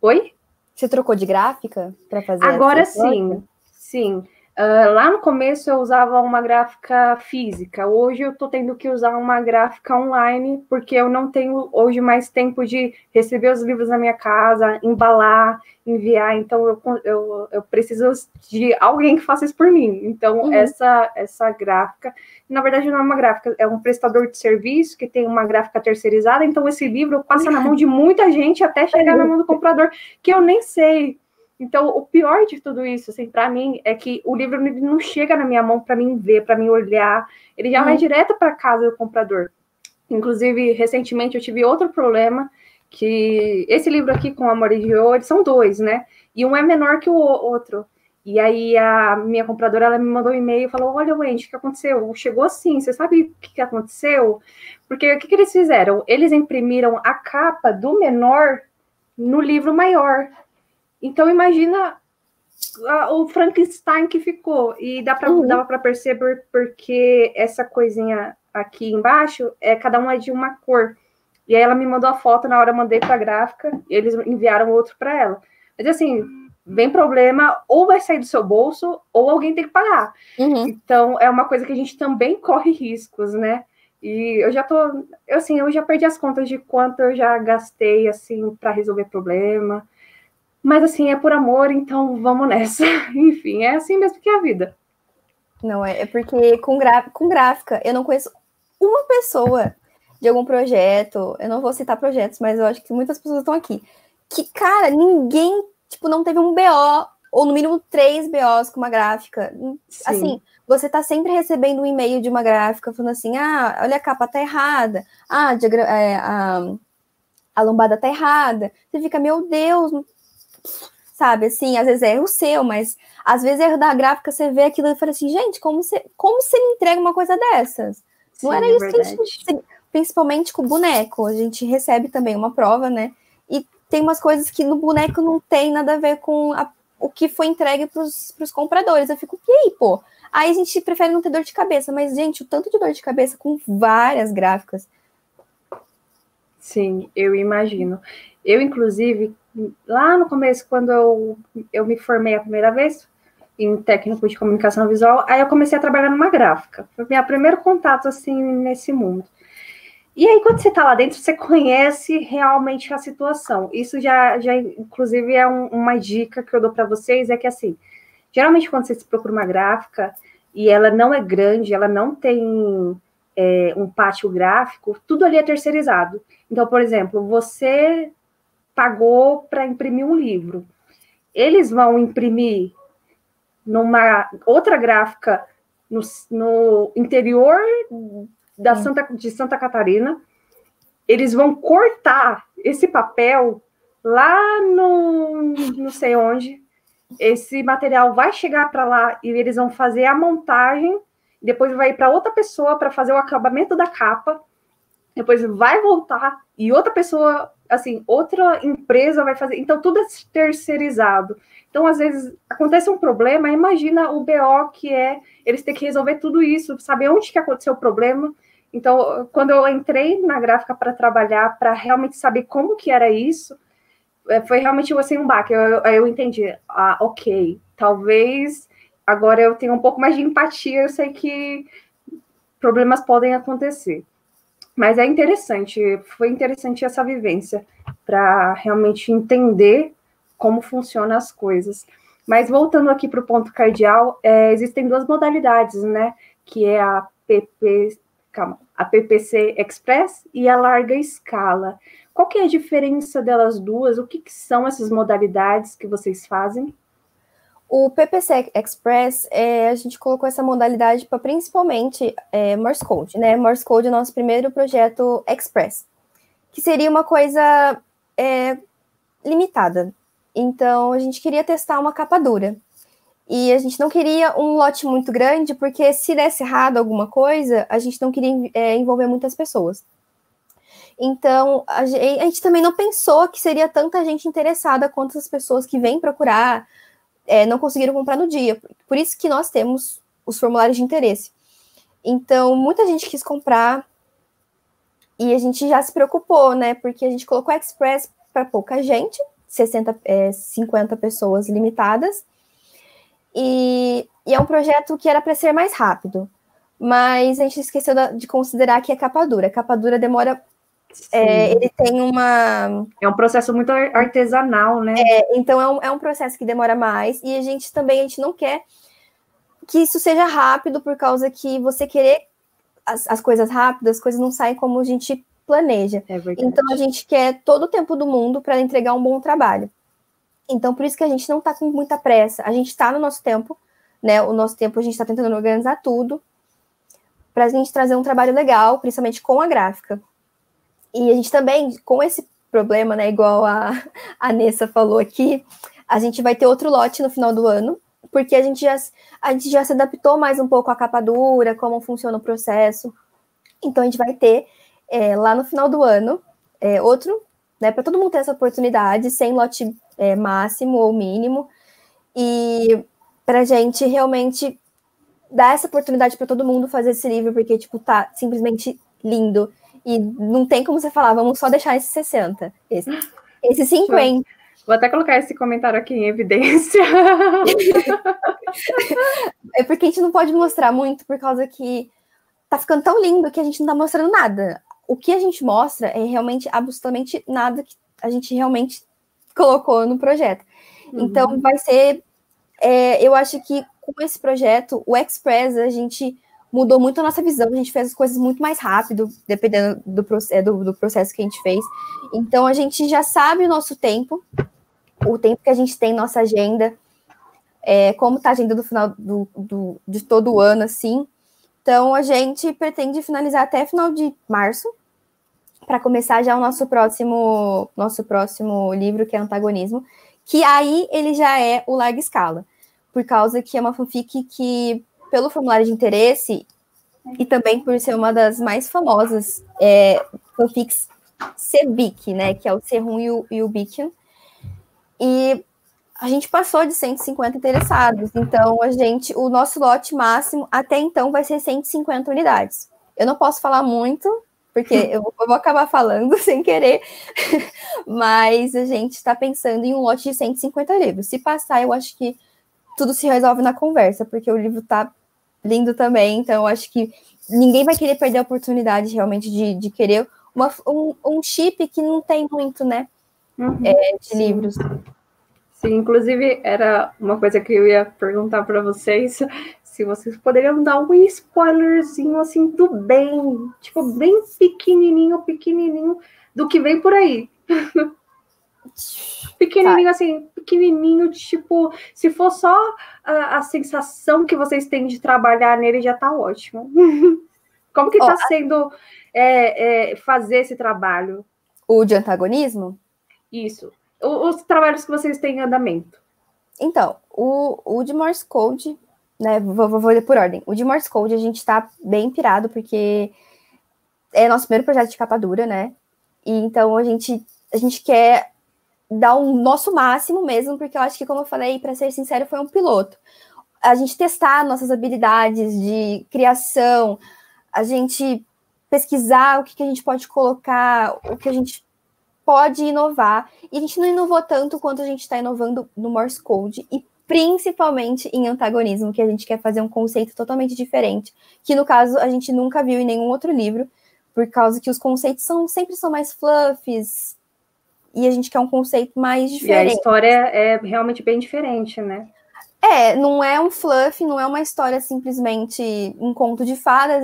Oi? Você trocou de gráfica para fazer? Agora sim. Sim. Lá no começo eu usava uma gráfica física, hoje eu estou tendo que usar uma gráfica online, porque eu não tenho hoje mais tempo de receber os livros na minha casa, embalar, enviar, então eu preciso de alguém que faça isso por mim. Então, essa gráfica, na verdade não é uma gráfica, é um prestador de serviço que tem uma gráfica terceirizada, então esse livro passa na mão de muita gente até chegar na mão do comprador, que eu nem sei. Então, o pior de tudo isso, assim, para mim, é que o livro não chega na minha mão para mim ver, para mim olhar. Ele já vai direto para casa do comprador. Inclusive, recentemente eu tive outro problema, que esse livro aqui, Com Amor e Dio, eles são dois, né? E um é menor que o outro. E aí a minha compradora, ela me mandou um e-mail e falou, olha, Wendy, o que aconteceu? Chegou assim, você sabe o que aconteceu? Porque o que eles fizeram? Eles imprimiram a capa do menor no livro maior. Então, imagina o Frankenstein que ficou. E dava para perceber porque essa coisinha aqui embaixo, cada um é de uma cor. E aí ela me mandou a foto, na hora eu mandei para a gráfica, e eles enviaram outro para ela. Mas assim, vem problema, ou vai sair do seu bolso, ou alguém tem que pagar. Então, é uma coisa que a gente também corre riscos, né? E eu já perdi as contas de quanto eu já gastei, assim, para resolver problema. Mas, assim, é por amor, então vamos nessa. Enfim, é assim mesmo que é a vida. Não, é porque com gráfica, eu não conheço uma pessoa de algum projeto, eu não vou citar projetos, mas eu acho que muitas pessoas estão aqui, que, cara, ninguém, tipo, não teve um BO, ou no mínimo 3 BOs com uma gráfica. Sim. Assim, você tá sempre recebendo um e-mail de uma gráfica falando assim, olha, a capa tá errada, a lombada tá errada. Você fica, meu Deus, sabe, assim, às vezes é erro seu, mas às vezes é erro da gráfica, você vê aquilo e fala assim, gente, como você me entrega uma coisa dessas? Sim, não era isso que a gente, principalmente com o boneco, a gente recebe também uma prova, né, e tem umas coisas que no boneco não tem nada a ver com o que foi entregue pros compradores. Eu fico, e aí, pô? Aí a gente prefere não ter dor de cabeça, mas, gente, o tanto de dor de cabeça com várias gráficas. Sim, eu imagino. Eu, inclusive, lá no começo, quando eu me formei a primeira vez em técnico de comunicação visual, aí eu comecei a trabalhar numa gráfica. Foi meu primeiro contato, assim, nesse mundo. E aí, quando você está lá dentro, você conhece realmente a situação. Isso já inclusive, é uma dica que eu dou para vocês, é que, assim, geralmente, quando você se procura uma gráfica, e ela não é grande, ela não tem um pátio gráfico, tudo ali é terceirizado. Então, por exemplo, você pagou para imprimir um livro. Eles vão imprimir numa outra gráfica no interior de Santa Catarina. Eles vão cortar esse papel lá no não sei onde. Esse material vai chegar para lá e eles vão fazer a montagem. Depois vai ir para outra pessoa para fazer o acabamento da capa. Depois vai voltar e outra pessoa, assim, outra empresa vai fazer. Então, tudo é terceirizado. Então, às vezes, acontece um problema, imagina o BO que é eles terem que resolver tudo isso, saber onde que aconteceu o problema. Então, quando eu entrei na gráfica para trabalhar, para realmente saber como que era isso, foi realmente assim, um baque. Eu entendi, ok, talvez agora eu tenha um pouco mais de empatia, eu sei que problemas podem acontecer. Mas é interessante, foi interessante essa vivência para realmente entender como funcionam as coisas. Mas voltando aqui para o ponto cardeal, existem duas modalidades, né? Que é a PPC Express e a larga escala. Qual que é a diferença delas duas? O que são essas modalidades que vocês fazem? O PPC Express, a gente colocou essa modalidade para principalmente Morse Code, né? Morse Code é o nosso primeiro projeto Express, que seria uma coisa limitada. Então, a gente queria testar uma capa dura. E a gente não queria um lote muito grande, porque se desse errado alguma coisa, a gente não queria envolver muitas pessoas. Então, a gente também não pensou que seria tanta gente interessada quanto as pessoas que vêm procurar, não conseguiram comprar no dia. Por isso que nós temos os formulários de interesse. Então, muita gente quis comprar e a gente já se preocupou, né? Porque a gente colocou Express para pouca gente, 50 pessoas limitadas. E é um projeto que era para ser mais rápido. Mas a gente esqueceu de considerar que é capa dura. A capa dura demora... ele tem uma... É um processo muito artesanal, né? Então, é um processo que demora mais. E a gente não quer que isso seja rápido, por causa que você querer as coisas rápidas, as coisas não saem como a gente planeja. Então, a gente quer todo o tempo do mundo para entregar um bom trabalho. Então, por isso que a gente não está com muita pressa. A gente está no nosso tempo, né? O nosso tempo, a gente está tentando organizar tudo. para a gente trazer um trabalho legal, principalmente com a gráfica. E a gente também, com esse problema, né, igual a Nessa falou aqui, a gente vai ter outro lote no final do ano, porque a gente já se adaptou mais um pouco à capa dura, como funciona o processo. Então, a gente vai ter, lá no final do ano, outro, né, para todo mundo ter essa oportunidade, sem lote máximo ou mínimo, e para a gente realmente dar essa oportunidade para todo mundo fazer esse livro, porque, tipo, tá simplesmente lindo. E não tem como você falar, vamos só deixar esse 60. Esse 50. Vou até colocar esse comentário aqui em evidência. É porque a gente não pode mostrar muito, por causa que tá ficando tão lindo que a gente não tá mostrando nada. O que a gente mostra é realmente absolutamente nada que a gente realmente colocou no projeto. Então, vai ser... eu acho que com esse projeto, o Express, a gente mudou muito a nossa visão, a gente fez as coisas muito mais rápido, dependendo do processo que a gente fez. Então, a gente já sabe o nosso tempo, o tempo que a gente tem, nossa agenda, como está a agenda do final de todo o ano, assim. Então, a gente pretende finalizar até final de março, para começar já o nosso próximo livro, que é Antagonismo, que aí ele já é o larga escala, por causa que é uma fanfic que, pelo formulário de interesse, e também por ser uma das mais famosas fanfics CBIC, né, que é o Serrum e o Bikion, e a gente passou de 150 interessados, então o nosso lote máximo até então vai ser 150 unidades. Eu não posso falar muito, porque eu vou acabar falando sem querer, mas a gente está pensando em um lote de 150 livros. Se passar, eu acho que tudo se resolve na conversa, porque o livro está lindo também, então eu acho que ninguém vai querer perder a oportunidade realmente de querer um chip que não tem muito, né, de livros. Sim, inclusive era uma coisa que eu ia perguntar para vocês, se vocês poderiam dar um spoilerzinho assim do bem, tipo bem pequenininho, do que vem por aí. Pequenininho, tá. Assim, pequenininho, tipo, se for só a sensação que vocês têm de trabalhar nele, já tá ótimo. Como que tá sendo fazer esse trabalho? O de antagonismo? Isso. Os trabalhos que vocês têm em andamento. Então, o de Morse Code, né, vou ler por ordem. O de Morse Code a gente tá bem pirado, porque é nosso primeiro projeto de capa dura, né? E então a gente quer dar o nosso máximo mesmo, porque eu acho que, como eu falei, para ser sincero, foi um piloto. A gente testar nossas habilidades de criação, a gente pesquisar o que a gente pode colocar, o que a gente pode inovar, e a gente não inovou tanto quanto a gente está inovando no Morse Code, e principalmente em antagonismo, que a gente quer fazer um conceito totalmente diferente, que no caso a gente nunca viu em nenhum outro livro, por causa que os conceitos sempre são mais fluffs, e a gente quer um conceito mais diferente. E a história é realmente bem diferente, né? Não é um fluff, não é uma história simplesmente um conto de fadas,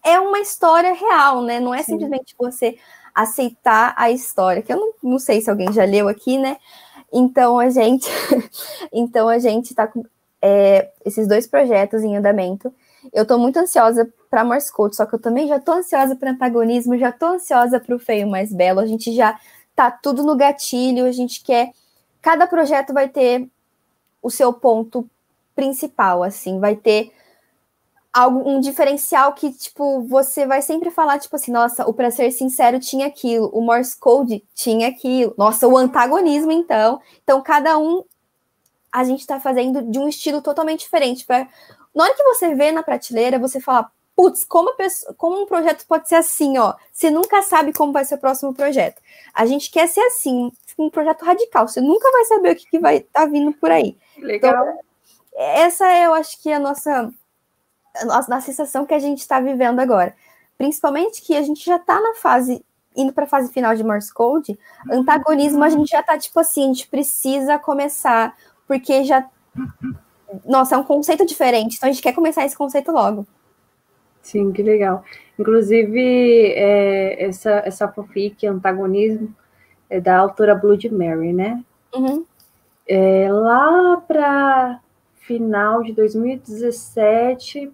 é uma história real, né? Não é simplesmente você aceitar a história, que eu não sei se alguém já leu aqui, né? Então a gente tá com esses 2 projetos em andamento. Eu tô muito ansiosa para Morse Code, só que eu também já tô ansiosa para antagonismo, já tô ansiosa para o Feio Mais Belo. A gente já tá tudo no gatilho, a gente quer... Cada projeto vai ter o seu ponto principal, assim, vai ter um diferencial que, tipo, você vai sempre falar, tipo assim, nossa, o Pra Ser Sincero tinha aquilo, o Morse Code tinha aquilo, nossa, o antagonismo, então, cada um a gente tá fazendo de um estilo totalmente diferente, na hora que você vê na prateleira, você fala, putz, como um projeto pode ser assim, ó, você nunca sabe como vai ser o próximo projeto. A gente quer ser assim, um projeto radical, você nunca vai saber o que vai estar vindo por aí. Legal. Então, essa eu acho que é a nossa sensação que a gente está vivendo agora. Principalmente que a gente já está indo para a fase final de Morse Code, antagonismo a gente já está tipo assim, a gente precisa começar, porque já... Nossa, é um conceito diferente, então a gente quer começar esse conceito logo. Sim, que legal. Inclusive, essa fanfic, Antagonismo, é da autora Blood Mary, né? Uhum. Lá para final de 2017,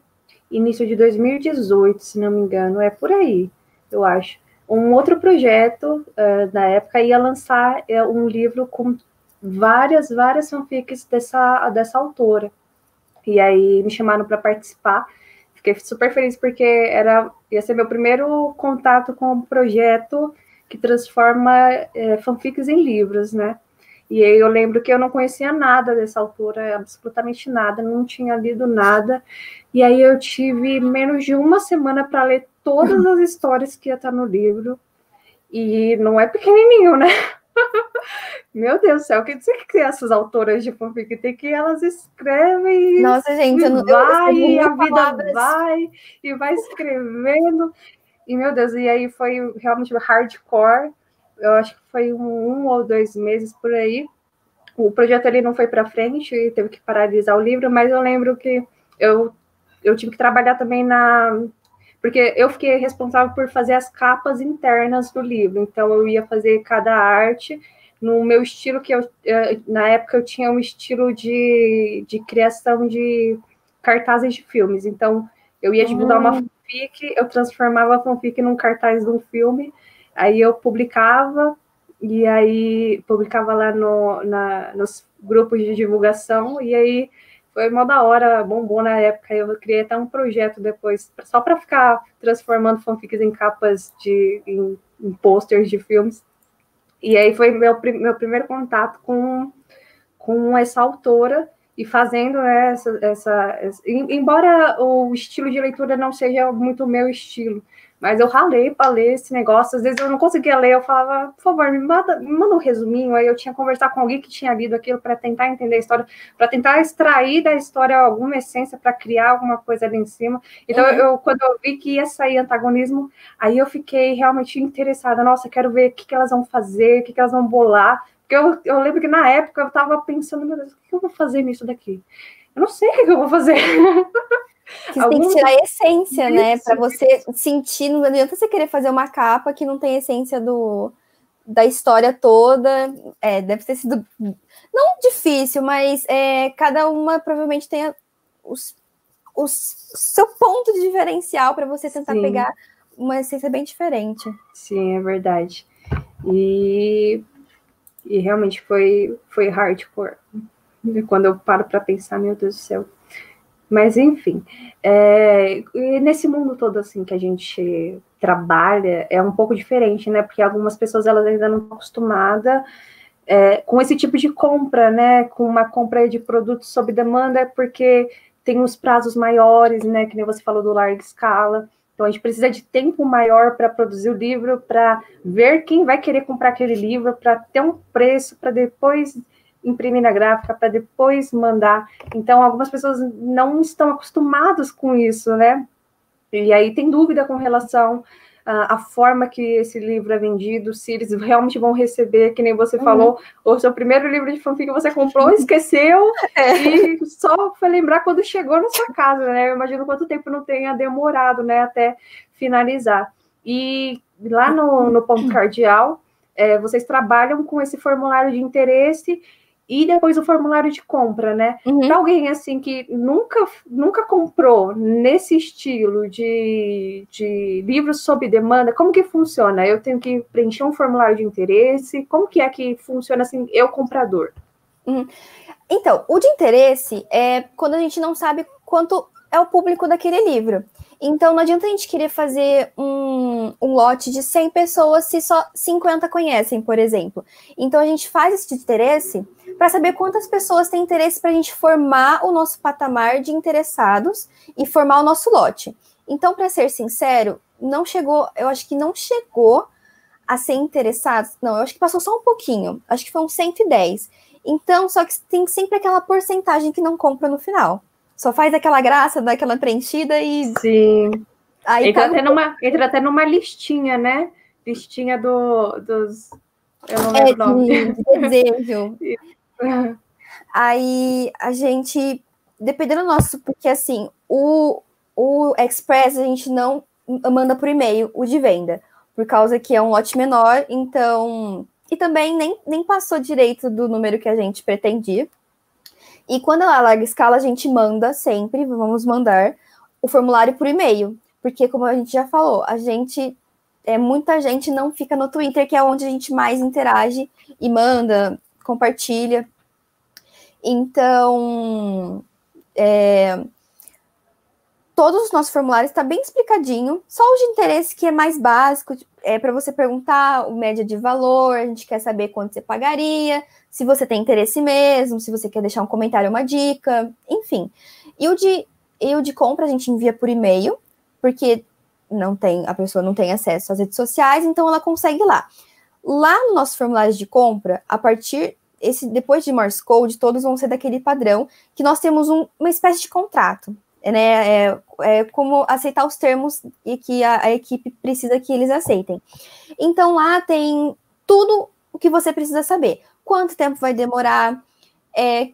início de 2018, se não me engano, é por aí, eu acho. Um outro projeto da época ia lançar um livro com várias fanfics dessa autora. E aí me chamaram para participar. Fiquei super feliz porque ia ser meu primeiro contato com um projeto que transforma fanfics em livros, né? E aí eu lembro que eu não conhecia nada dessa autora, absolutamente nada, não tinha lido nada. E aí eu tive menos de uma semana para ler todas as histórias que ia estar no livro. E não é pequenininho, né? Meu Deus do céu, quer dizer que essas autoras de fanfic tem que elas escrevem. Nossa, gente, e a vida vai, e vai escrevendo. E, meu Deus, e aí foi realmente hardcore. Eu acho que foi um ou 2 meses por aí. O projeto ali não foi para frente, teve que paralisar o livro, mas eu lembro que eu tive que trabalhar também porque eu fiquei responsável por fazer as capas internas do livro, então eu ia fazer cada arte no meu estilo, na época eu tinha um estilo de criação de cartazes de filmes, então eu ia divulgar uma fanfic, eu transformava a fanfic num cartaz de um filme, aí eu publicava, e aí publicava lá nos grupos de divulgação, e aí foi mó da hora, bombou na época. Eu criei até um projeto depois, só para ficar transformando fanfics em capas em posters de filmes. E aí foi meu primeiro contato com essa autora e fazendo embora o estilo de leitura não seja muito o meu estilo, mas eu ralei para ler esse negócio. Às vezes eu não conseguia ler, eu falava, por favor, me manda um resuminho. Aí eu tinha que conversar com alguém que tinha lido aquilo para tentar entender a história, para tentar extrair da história alguma essência para criar alguma coisa ali em cima. Então, quando eu vi que ia sair antagonismo, aí eu fiquei realmente interessada. Nossa, quero ver o que elas vão fazer, o que elas vão bolar. Porque eu lembro que na época eu estava pensando, meu Deus, o que eu vou fazer nisso daqui? Eu não sei o que eu vou fazer. Que você tem que tirar a essência, né? Para você sentir, não adianta você querer fazer uma capa que não tem essência da história toda. Deve ter sido não difícil, mas cada uma provavelmente tem o seu ponto de diferencial para você tentar pegar uma essência bem diferente. Sim, é verdade. E realmente foi hardcore. Quando eu paro para pensar, meu Deus do céu. Mas, enfim, nesse mundo todo assim que a gente trabalha, é um pouco diferente, né? Porque algumas pessoas elas ainda não estão acostumadas com esse tipo de compra, né? Com uma compra de produtos sob demanda, porque tem os prazos maiores, né? Que nem você falou do larga escala. Então, a gente precisa de tempo maior para produzir o livro, para ver quem vai querer comprar aquele livro, para ter um preço, para depois imprimir na gráfica, para depois mandar. Então, algumas pessoas não estão acostumadas com isso, né? E aí tem dúvida com relação à forma que esse livro é vendido, se eles realmente vão receber, que nem você falou, o seu primeiro livro de fanfic você comprou, esqueceu, e só foi lembrar quando chegou na sua casa, né? Eu imagino quanto tempo não tenha demorado, né, até finalizar. E lá no Ponto Cardeal, vocês trabalham com esse formulário de interesse e depois o formulário de compra, né? Para alguém assim que nunca comprou nesse estilo de livros sob demanda, como que funciona? Eu tenho que preencher um formulário de interesse? Como que é que funciona assim, eu comprador? Então, o de interesse é quando a gente não sabe quanto é o público daquele livro. Então, não adianta a gente querer fazer um lote de 100 pessoas se só 50 conhecem, por exemplo. Então, a gente faz esse de interesse para saber quantas pessoas têm interesse para a gente formar o nosso patamar de interessados e formar o nosso lote. Então, para ser sincero, eu acho que não chegou a ser interessados. Não, eu acho que passou só um pouquinho. Acho que foi uns 110. Então, só que tem sempre aquela porcentagem que não compra no final. Só faz aquela graça, dá aquela preenchida e... Sim. Aí entra até numa listinha, né? Listinha dos... Eu não lembro o nome. De desejo. Aí a gente... Dependendo do nosso... Porque, assim, o Express a gente não manda por e-mail, o de venda. Por causa que é um lote menor, então... E também nem passou direito do número que a gente pretendia. E quando ela larga escala, a gente manda sempre, vamos mandar. o formulário por e-mail, porque como a gente já falou, muita gente não fica no Twitter, que é onde a gente mais interage e manda, compartilha. Então, todos os nossos formulários estão bem explicadinho, só os de interesse que é mais básico, para você perguntar o média de valor, a gente quer saber quanto você pagaria, se você tem interesse mesmo, se você quer deixar um comentário, uma dica, enfim. E o de compra a gente envia por e-mail, porque a pessoa não tem acesso às redes sociais, então ela consegue lá. Lá no nosso formulário de compra, depois de Morse Code, todos vão ser daquele padrão, que nós temos uma espécie de contrato, né? É como aceitar os termos e que a equipe precisa que eles aceitem. Então lá tem tudo o que você precisa saber. Quanto tempo vai demorar,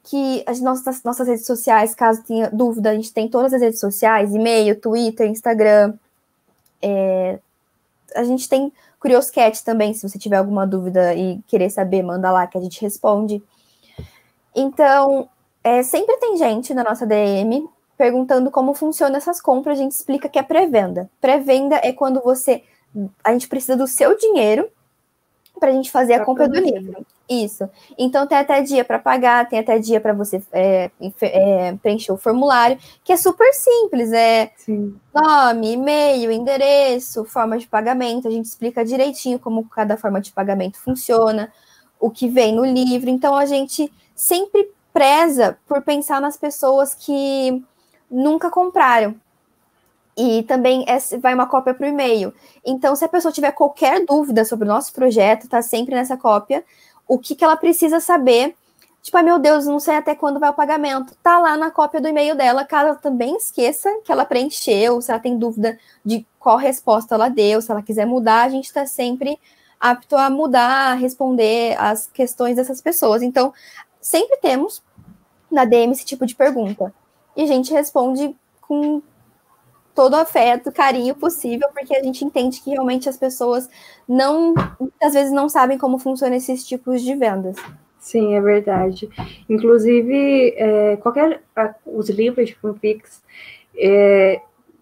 que as nossas redes sociais, caso tenha dúvida, a gente tem todas as redes sociais, e-mail, Twitter, Instagram. A gente tem Curioscat também, se você tiver alguma dúvida e querer saber, manda lá que a gente responde. Então, sempre tem gente na nossa DM perguntando como funciona essas compras, a gente explica que é pré-venda. Pré-venda é quando a gente precisa do seu dinheiro para a gente fazer a compra do livro. Isso. Então, tem até dia para pagar, tem até dia para você preencher o formulário, que é super simples. Nome, e-mail, endereço, forma de pagamento. A gente explica direitinho como cada forma de pagamento funciona, o que vem no livro. Então, a gente sempre preza por pensar nas pessoas que nunca compraram. E também vai uma cópia para o e-mail. Então, se a pessoa tiver qualquer dúvida sobre o nosso projeto, tá sempre nessa cópia, o que ela precisa saber. Tipo, meu Deus, não sei até quando vai o pagamento. Tá lá na cópia do e-mail dela, caso ela também esqueça que ela preencheu, se ela tem dúvida de qual resposta ela deu, se ela quiser mudar, a gente está sempre apto a mudar, a responder as questões dessas pessoas. Então, sempre temos na DM esse tipo de pergunta. E a gente responde com todo o afeto, carinho possível, porque a gente entende que realmente as pessoas muitas vezes não sabem como funcionam esses tipos de vendas. Sim, é verdade. Inclusive, os livros de fanfics,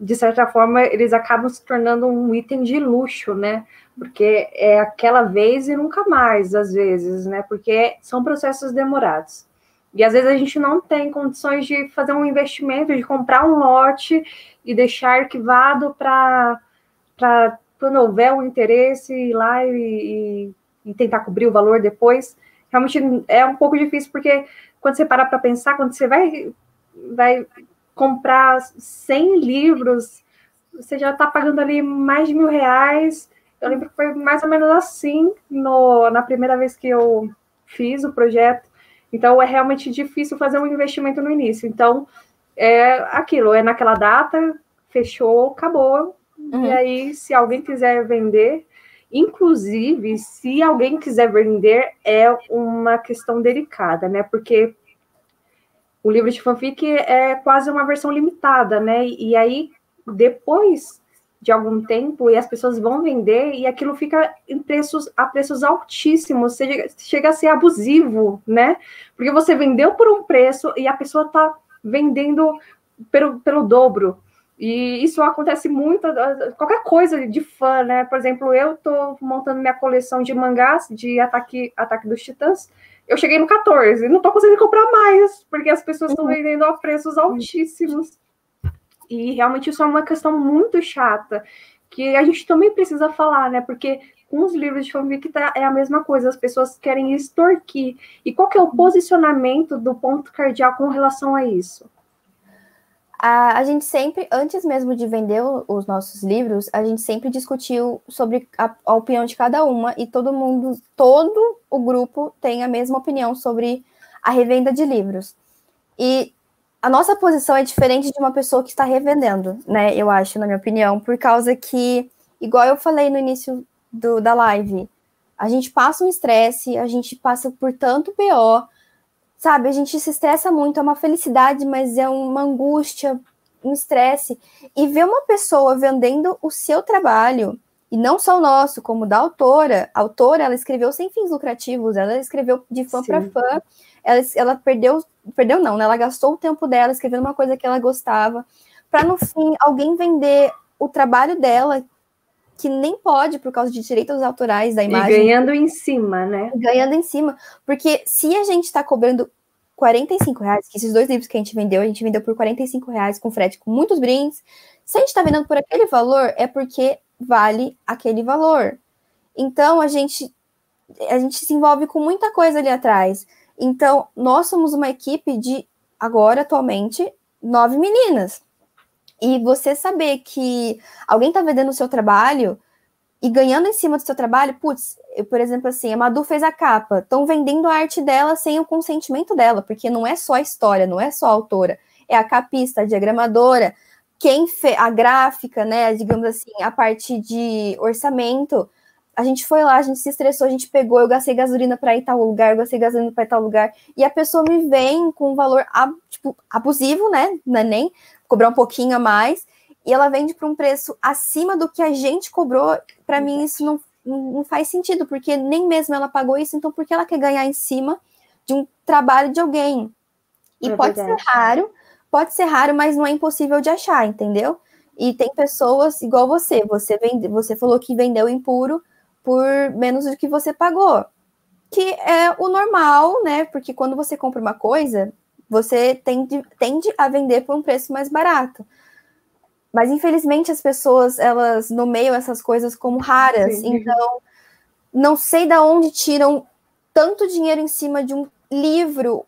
de certa forma, eles acabam se tornando um item de luxo, né? Porque é aquela vez e nunca mais, às vezes, né? Porque são processos demorados. E às vezes a gente não tem condições de fazer um investimento, de comprar um lote e deixar arquivado para quando houver um interesse ir lá e tentar cobrir o valor depois. Realmente é um pouco difícil, porque quando você para pensar, quando você vai comprar 100 livros, você já está pagando ali mais de R$1.000. Eu lembro que foi mais ou menos assim na primeira vez que eu fiz o projeto. Então, é realmente difícil fazer um investimento no início. Então, aquilo, naquela data, fechou, acabou. Uhum. E aí, se alguém quiser vender, inclusive, se alguém quiser vender, é uma questão delicada, né? Porque o livro de fanfic é quase uma versão limitada, né? E aí, depois de algum tempo, e as pessoas vão vender, e aquilo fica a preços altíssimos, chega a ser abusivo, né? Porque você vendeu por um preço e a pessoa está vendendo pelo dobro. E isso acontece muito, qualquer coisa de fã, né? Por exemplo, eu estou montando minha coleção de mangás de Ataque dos Titãs. Eu cheguei no 14 e não estou conseguindo comprar mais, porque as pessoas estão vendendo a preços altíssimos. E realmente isso é uma questão muito chata, que a gente também precisa falar, né? Porque com os livros de fanfic é a mesma coisa, as pessoas querem extorquir. E qual que é o posicionamento do ponto cardeal com relação a isso? A gente sempre, antes mesmo de vender os nossos livros, a gente sempre discutiu sobre a opinião de cada uma, e todo o grupo tem a mesma opinião sobre a revenda de livros. E a nossa posição é diferente de uma pessoa que está revendendo, né? Eu acho, na minha opinião, por causa que, igual eu falei no início da live, a gente passa um estresse, a gente passa por tanto BO, sabe? A gente se estressa muito, é uma felicidade, mas é uma angústia, um estresse. E ver uma pessoa vendendo o seu trabalho, e não só o nosso, como o da autora. A autora, ela escreveu sem fins lucrativos, ela escreveu de fã para fã, ela perdeu não, né? Ela gastou o tempo dela escrevendo uma coisa que ela gostava, para no fim alguém vender o trabalho dela, que nem pode por causa de direitos autorais da imagem. E ganhando em cima, né? Ganhando em cima. Porque se a gente está cobrando R$45, que esses 2 livros que a gente vendeu por R$45 com frete, com muitos brindes. Se a gente está vendendo por aquele valor, é porque vale aquele valor. Então, a gente se envolve com muita coisa ali atrás. Então, nós somos uma equipe de, agora, atualmente, 9 meninas. E você saber que alguém está vendendo o seu trabalho e ganhando em cima do seu trabalho, putz, por exemplo, assim, a Madu fez a capa, estão vendendo a arte dela sem o consentimento dela, porque não é só a história, não é só a autora, é a capista, a diagramadora, quem fez a gráfica, né, digamos assim, a parte de orçamento. A gente foi lá, a gente se estressou, a gente pegou, eu gastei gasolina para ir tal lugar, eu gastei gasolina para ir tal lugar, e a pessoa me vem com um valor, tipo, abusivo, né, não é nem cobrar um pouquinho a mais, e ela vende por um preço acima do que a gente cobrou. Para mim isso não faz sentido, porque nem mesmo ela pagou isso, então por que ela quer ganhar em cima de um trabalho de alguém? E pode ser raro, mas não é impossível de achar, entendeu? E tem pessoas igual você falou que vendeu impuro por menos do que você pagou, que é o normal, né? Porque quando você compra uma coisa, você tende a vender por um preço mais barato. Mas, infelizmente, as pessoas, elas nomeiam essas coisas como raras. Sim. Então, não sei de onde tiram tanto dinheiro em cima de um livro,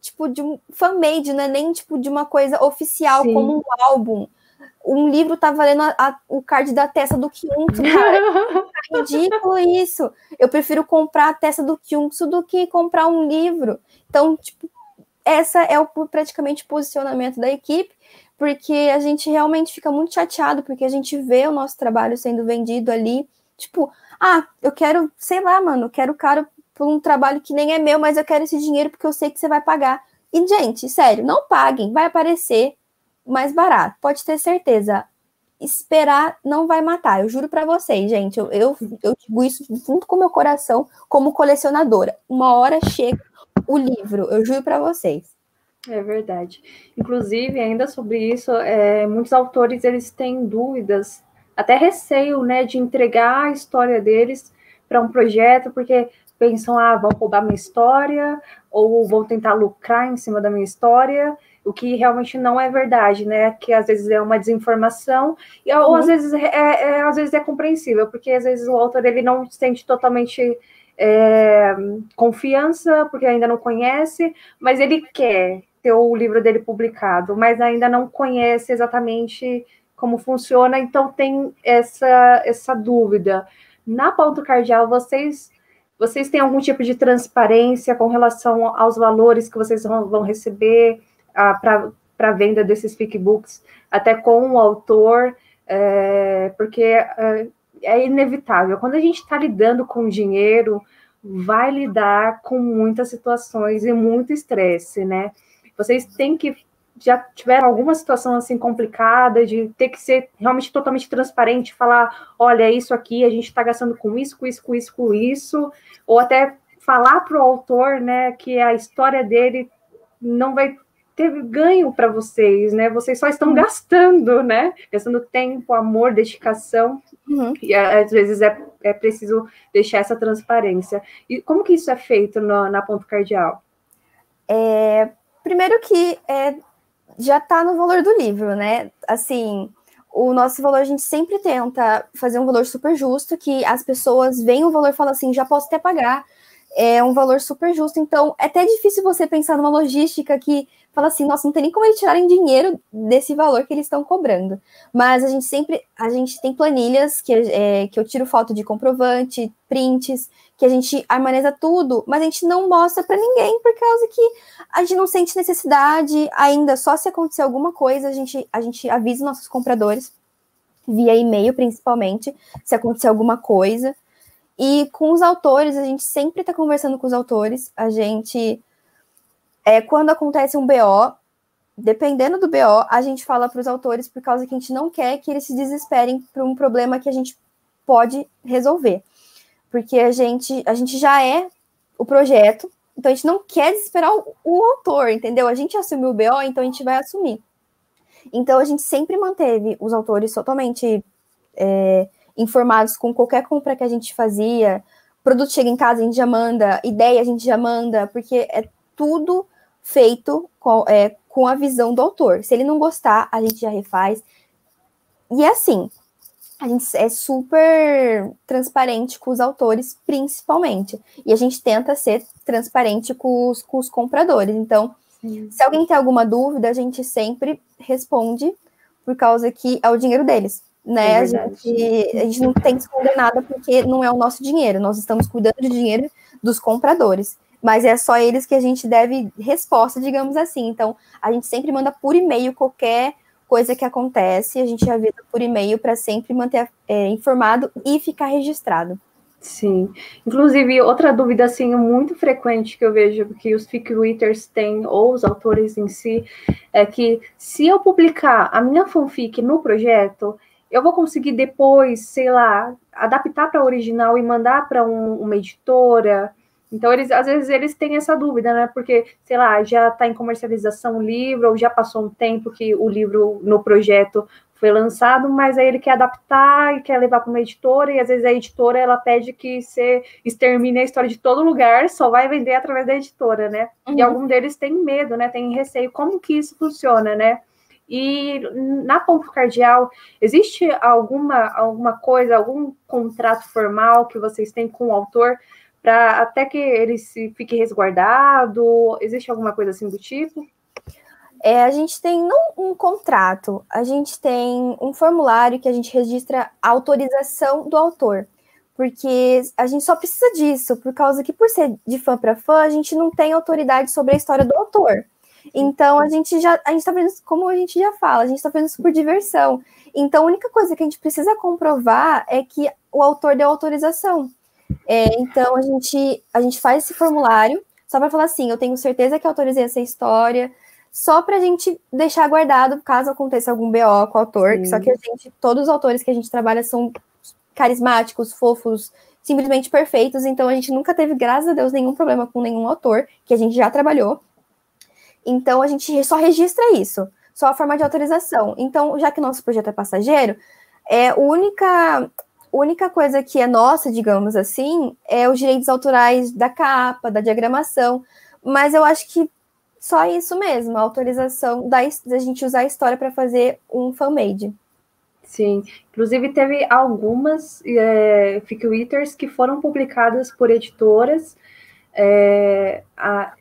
tipo, de um fan-made, não é nem, tipo, de uma coisa oficial, sim, como um álbum. Um livro tá valendo o card da testa do Kyuntsu, cara. É ridículo isso. Eu prefiro comprar a testa do Kyuntsu do que comprar um livro. Então, tipo, essa é praticamente o posicionamento da equipe, porque a gente realmente fica muito chateado, porque a gente vê o nosso trabalho sendo vendido ali, tipo, eu quero, sei lá, mano, eu quero caro por um trabalho que nem é meu, mas eu quero esse dinheiro porque eu sei que você vai pagar. E, gente, sério, não paguem, vai aparecer mais barato, pode ter certeza. Esperar não vai matar, eu juro pra vocês, gente, eu digo isso junto com o meu coração, como colecionadora. Uma hora chega o livro, eu juro pra vocês. É verdade. Inclusive, ainda sobre isso, muitos autores, eles têm dúvidas, até receio, né, de entregar a história deles para um projeto, porque pensam, vão roubar minha história, ou vão tentar lucrar em cima da minha história, o que realmente não é verdade, né, que às vezes é uma desinformação, ou às vezes é compreensível, porque às vezes o autor, ele não se sente totalmente confiança, porque ainda não conhece, mas ele quer ter o livro dele publicado, mas ainda não conhece exatamente como funciona, então tem essa dúvida. Na Ponto Cardeal, vocês têm algum tipo de transparência com relação aos valores que vocês vão receber para venda desses fic-books, até com o autor, porque é inevitável. Quando a gente está lidando com dinheiro, vai lidar com muitas situações e muito estresse, né? Vocês têm que, já tiveram alguma situação assim complicada, de ter que ser realmente totalmente transparente, falar, olha, é isso aqui, a gente está gastando com isso, com isso, ou até falar para o autor, né, que a história dele não vai ter ganho para vocês, né? Vocês só estão gastando, né? Gastando tempo, amor, dedicação. E às vezes é preciso deixar essa transparência. E como que isso é feito na Ponto Cardeal? Primeiro que já está no valor do livro, né? Assim, o nosso valor, a gente sempre tenta fazer um valor super justo, que as pessoas veem o valor e falam assim, já posso até pagar. É um valor super justo, então é até difícil você pensar numa logística que fala assim, nossa, não tem nem como eles tirarem dinheiro desse valor que eles estão cobrando. Mas a gente tem planilhas que eu tiro foto de comprovante, prints, que a gente harmoniza tudo, mas a gente não mostra para ninguém, por causa que a gente não sente necessidade ainda, só se acontecer alguma coisa, a gente avisa nossos compradores, via e-mail principalmente, se acontecer alguma coisa. E com os autores, a gente sempre está conversando com os autores. A gente, quando acontece um BO, dependendo do BO, a gente fala para os autores, por causa que a gente não quer que eles se desesperem por um problema que a gente pode resolver. Porque a gente já é o projeto, então a gente não quer desesperar o autor, entendeu? A gente assumiu o BO, então a gente vai assumir. Então, a gente sempre manteve os autores totalmente informados com qualquer compra que a gente fazia. Produto chega em casa, a gente já manda. Ideia, a gente já manda. Porque é tudo feito com a visão do autor. Se ele não gostar, a gente já refaz. E assim, a gente é super transparente com os autores, principalmente. E a gente tenta ser transparente com os compradores. Então, se alguém tem alguma dúvida, a gente sempre responde, por causa que é o dinheiro deles, né? A gente não tem que esconder nada, porque não é o nosso dinheiro. Nós estamos cuidando do dinheiro dos compradores. Mas é só eles que a gente deve resposta, digamos assim. Então, a gente sempre manda por e-mail qualquer coisa que acontece, a gente avisa por e-mail para sempre manter informado e ficar registrado. Sim. Inclusive, outra dúvida, assim, muito frequente que eu vejo que os fic readers têm, ou os autores em si, é que se eu publicar a minha fanfic no projeto, eu vou conseguir depois, sei lá, adaptar para a original e mandar para uma editora. Então, às vezes, eles têm essa dúvida, né? Porque, sei lá, já está em comercialização o livro, ou já passou um tempo que o livro no projeto foi lançado, mas aí ele quer adaptar e quer levar para uma editora, e às vezes a editora, ela pede que você extermine a história de todo lugar, só vai vender através da editora, né? Uhum. E algum deles tem medo, né? Tem receio. Como que isso funciona, né? E na Ponto Cardeal, existe alguma coisa, algum contrato formal que vocês têm com o autor para até que ele fique resguardado? Existe alguma coisa assim do tipo? A gente tem não um contrato, a gente tem um formulário que a gente registra a autorização do autor, porque a gente só precisa disso, por causa que, por ser de fã para fã, a gente não tem autoridade sobre a história do autor. Então, a gente tá fazendo isso, como a gente já fala, a gente tá fazendo isso por diversão. Então, a única coisa que a gente precisa comprovar é que o autor deu autorização. Então, a gente faz esse formulário, só para falar assim, eu tenho certeza que autorizei essa história, só para a gente deixar guardado, caso aconteça algum BO com o autor. Sim. Só que todos os autores que a gente trabalha são carismáticos, fofos, simplesmente perfeitos, então a gente nunca teve, graças a Deus, nenhum problema com nenhum autor que a gente já trabalhou. Então, a gente só registra isso, só a forma de autorização. Então, já que nosso projeto é passageiro, a única coisa que é nossa, digamos assim, é os direitos autorais da capa, da diagramação, mas eu acho que só isso mesmo, a autorização da gente usar a história para fazer um fan-made. Sim, inclusive teve algumas fic readers que foram publicadas por editoras.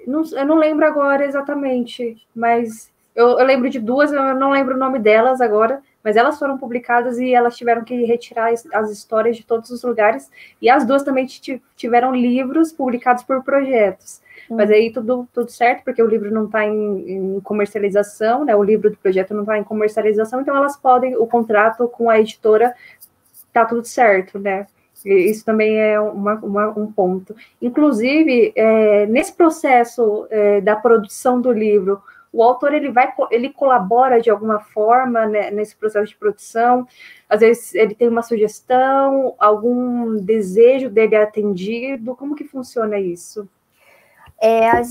Eu não lembro agora exatamente, mas eu lembro de duas, eu não lembro o nome delas agora, mas elas foram publicadas e elas tiveram que retirar as histórias de todos os lugares, e as duas também tiveram livros publicados por projetos. Mas aí tudo certo, porque o livro não está em comercialização, né? O livro do projeto não está em comercialização, então elas podem, o contrato com a editora tá tudo certo, né? Isso também é um ponto. Inclusive, nesse processo da produção do livro, o autor ele colabora de alguma forma, né, nesse processo de produção. Às vezes ele tem uma sugestão, algum desejo dele é atendido. Como que funciona isso? A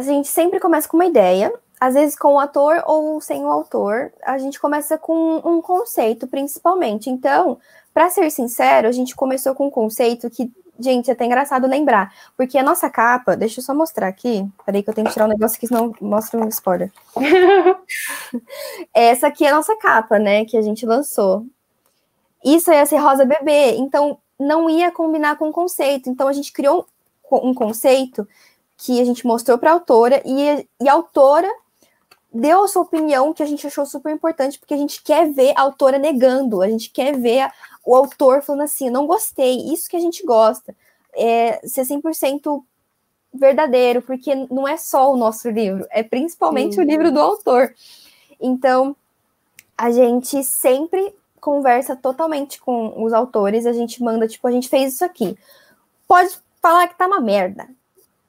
gente sempre começa com uma ideia, às vezes com o ator ou sem o autor. A gente começa com um conceito, principalmente. Então, para ser sincero, a gente começou com um conceito que, gente, é até engraçado lembrar, porque a nossa capa, deixa eu só mostrar aqui, peraí que eu tenho que tirar um negócio que senão mostra um spoiler. Essa aqui é a nossa capa, né, que a gente lançou. Isso ia ser rosa bebê, então não ia combinar com o conceito. Então a gente criou um conceito que a gente mostrou para a autora, e a autora deu a sua opinião, que a gente achou super importante, porque a gente quer ver a autora negando, a gente quer ver o autor falando assim, não gostei, isso que a gente gosta, ser 100% verdadeiro, porque não é só o nosso livro, é principalmente o livro do autor. Então, a gente sempre conversa totalmente com os autores, a gente manda, tipo, a gente fez isso aqui. Pode falar que tá uma merda,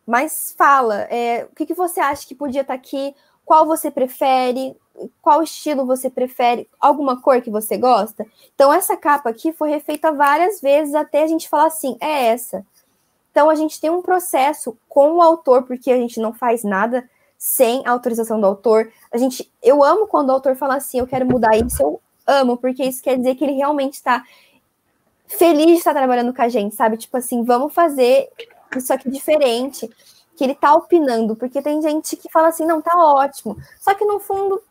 mas fala, o que você acha que podia estar aqui, qual você prefere, qual estilo você prefere, alguma cor que você gosta. Então, essa capa aqui foi refeita várias vezes até a gente falar assim, essa. Então, a gente tem um processo com o autor, porque a gente não faz nada sem autorização do autor. Eu amo quando o autor fala assim, eu quero mudar isso, eu amo, porque isso quer dizer que ele realmente está feliz de estar trabalhando com a gente, sabe? Tipo assim, vamos fazer isso aqui diferente, que ele tá opinando, porque tem gente que fala assim, não, tá ótimo, só que no fundo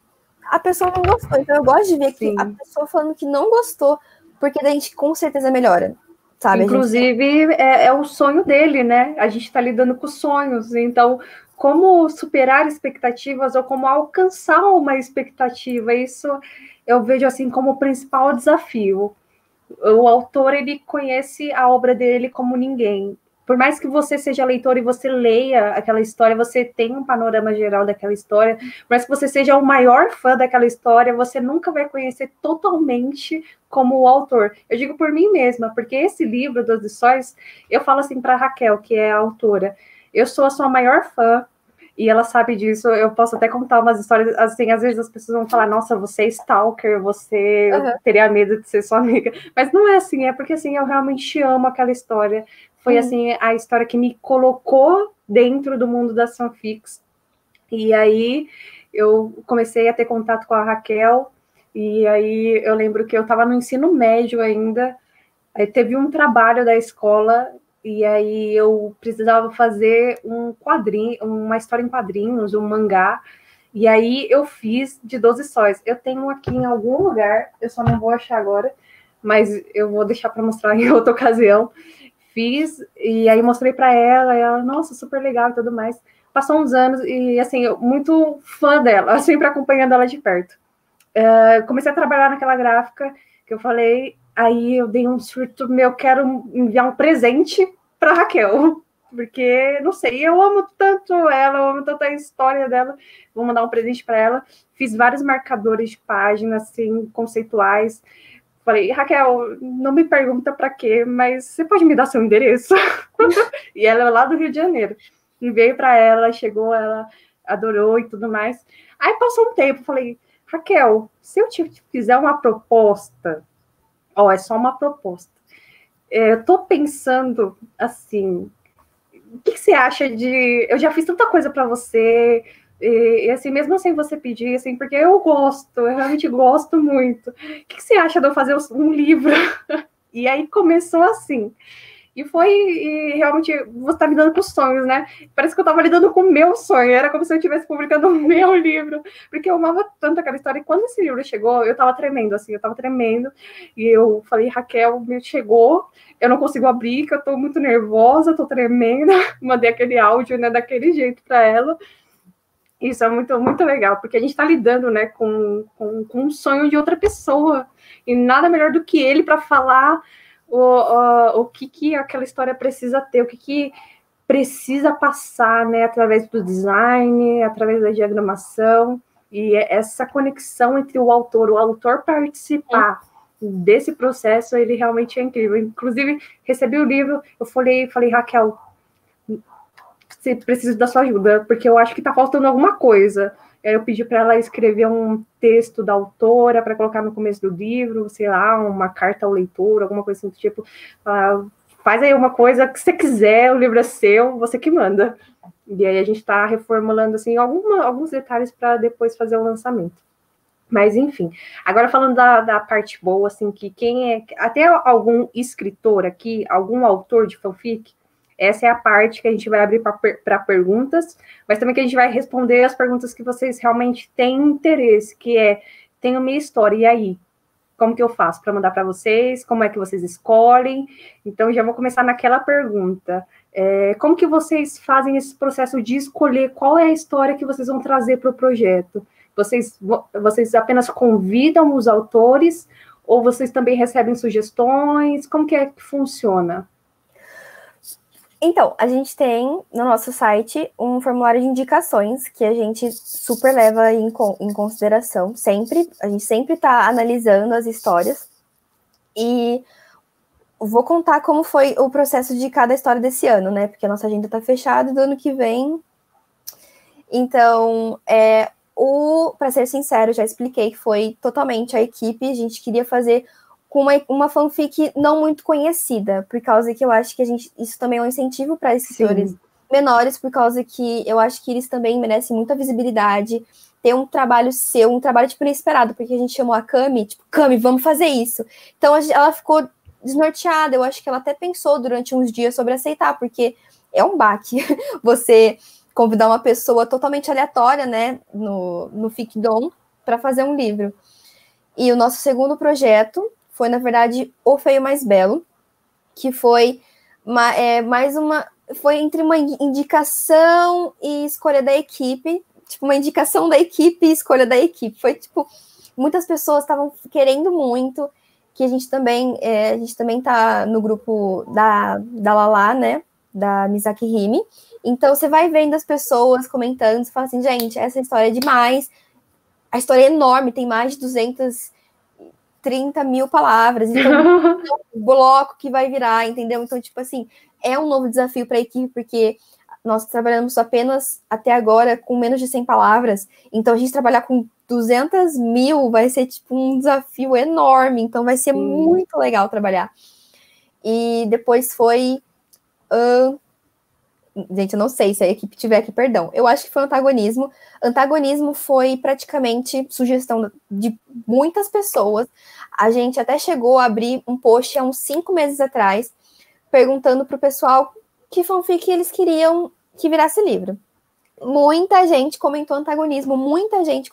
a pessoa não gostou, então eu gosto de ver que a pessoa falando que não gostou, porque a gente com certeza melhora, sabe? Inclusive, é o sonho dele, né? A gente tá lidando com sonhos, então como superar expectativas ou como alcançar uma expectativa, isso eu vejo assim como o principal desafio. O autor, ele conhece a obra dele como ninguém. Por mais que você seja leitor e você leia aquela história, você tem um panorama geral daquela história, por mais que você seja o maior fã daquela história, você nunca vai conhecer totalmente como o autor. Eu digo por mim mesma, porque esse livro, Doze Sóis, eu falo assim para Raquel, que é a autora, eu sou a sua maior fã, e ela sabe disso, eu posso até contar umas histórias, assim, às vezes as pessoas vão falar, nossa, você é stalker, você teria medo de ser sua amiga, mas não é assim, é porque, assim, eu realmente amo aquela história, foi, assim, a história que me colocou dentro do mundo das fanfics, e aí eu comecei a ter contato com a Raquel, e aí eu lembro que eu estava no ensino médio ainda, aí teve um trabalho da escola, e aí eu precisava fazer um quadrinho, uma história em quadrinhos, um mangá, e aí eu fiz de 12 sóis. Eu tenho aqui em algum lugar, eu só não vou achar agora, mas eu vou deixar para mostrar em outra ocasião. Fiz, e aí mostrei para ela, e ela, nossa, super legal e tudo mais. Passou uns anos, e assim, eu muito fã dela, sempre acompanhando ela de perto. Comecei a trabalhar naquela gráfica que eu falei, aí eu dei um surto meu, quero enviar um presente para Raquel, porque, não sei, eu amo tanto ela, eu amo tanto a história dela, vou mandar um presente para ela. Fiz vários marcadores de página, assim, conceituais. Falei, Raquel, não me pergunta para quê, mas você pode me dar seu endereço? E ela é lá do Rio de Janeiro. Enviei para ela, chegou, ela adorou e tudo mais. Aí passou um tempo, falei, Raquel, se eu te fizer uma proposta, é só uma proposta. Eu tô pensando assim, o que você acha de... Eu já fiz tanta coisa para você, e assim, mesmo sem você pedir, assim, porque eu realmente gosto muito. O que você acha de eu fazer um livro? E aí começou assim. E realmente, você tá lidando com sonhos, né? Parece que eu tava lidando com o meu sonho, era como se eu estivesse publicando o meu livro, porque eu amava tanto aquela história, e quando esse livro chegou, eu tava tremendo, e eu falei, Raquel, me chegou, eu não consigo abrir, que eu tô muito nervosa, tô tremendo, mandei aquele áudio, né, daquele jeito pra ela. Isso é muito, muito legal, porque a gente tá lidando, né, com um sonho de outra pessoa, e nada melhor do que ele para falar o que aquela história precisa ter, o que precisa passar, né, através do design, através da diagramação, e essa conexão entre o autor participar desse processo, ele realmente é incrível. Inclusive, recebi o livro, eu falei, Raquel, você precisa da sua ajuda, porque eu acho que tá faltando alguma coisa. Eu pedi para ela escrever um texto da autora para colocar no começo do livro, sei lá, uma carta ao leitor, alguma coisa assim do tipo. Faz aí uma coisa que você quiser, o livro é seu, você que manda. E aí a gente está reformulando assim, alguns detalhes para depois fazer o lançamento. Mas, enfim, agora falando da parte boa, assim, que quem é... Até algum escritor aqui, algum autor de fanfic, essa é a parte que a gente vai abrir para perguntas, mas também que a gente vai responder as perguntas que vocês realmente têm interesse, que é, tenho minha história, e aí? Como que eu faço para mandar para vocês? Como é que vocês escolhem? Então, já vou começar naquela pergunta. Como que vocês fazem esse processo de escolher qual é a história que vocês vão trazer para o projeto? Vocês apenas convidam os autores ou vocês também recebem sugestões? Como que é que funciona? Então, a gente tem no nosso site um formulário de indicações que a gente super leva em consideração, sempre. A gente sempre está analisando as histórias. E vou contar como foi o processo de cada história desse ano, né? Porque a nossa agenda está fechada e do ano que vem. Então, para ser sincero, já expliquei que foi totalmente a equipe. A gente queria fazer com uma fanfic não muito conhecida, por causa que eu acho que isso também é um incentivo para escritores menores, por causa que eu acho que eles também merecem muita visibilidade, ter um trabalho seu, um trabalho, tipo, inesperado, porque a gente chamou a Cami, tipo, Cami, vamos fazer isso. Então, ela ficou desnorteada, eu acho que ela até pensou durante uns dias sobre aceitar, porque é um baque você convidar uma pessoa totalmente aleatória, né, no Ficdom, para fazer um livro. E o nosso segundo projeto foi, na verdade, O Feio Mais Belo, que foi foi entre uma indicação e escolha da equipe, tipo, uma indicação da equipe e escolha da equipe. Foi, tipo, muitas pessoas estavam querendo muito, que a gente também tá no grupo da Lala, né, da Misaki Hime. Então, você vai vendo as pessoas comentando, você fala assim, gente, essa história é demais, a história é enorme, tem mais de 230 mil palavras, então o bloco que vai virar, entendeu? Então, tipo assim, é um novo desafio para a equipe, porque nós trabalhamos apenas, até agora, com menos de 100 palavras, então a gente trabalhar com 200 mil vai ser, tipo, um desafio enorme, então vai ser muito legal trabalhar. E depois foi... gente, eu não sei se a equipe tiver aqui, perdão. Eu acho que foi antagonismo. Antagonismo foi praticamente sugestão de muitas pessoas. A gente até chegou a abrir um post há uns 5 meses atrás, perguntando para o pessoal que fanfic eles queriam que virasse livro. Muita gente comentou antagonismo, muita gente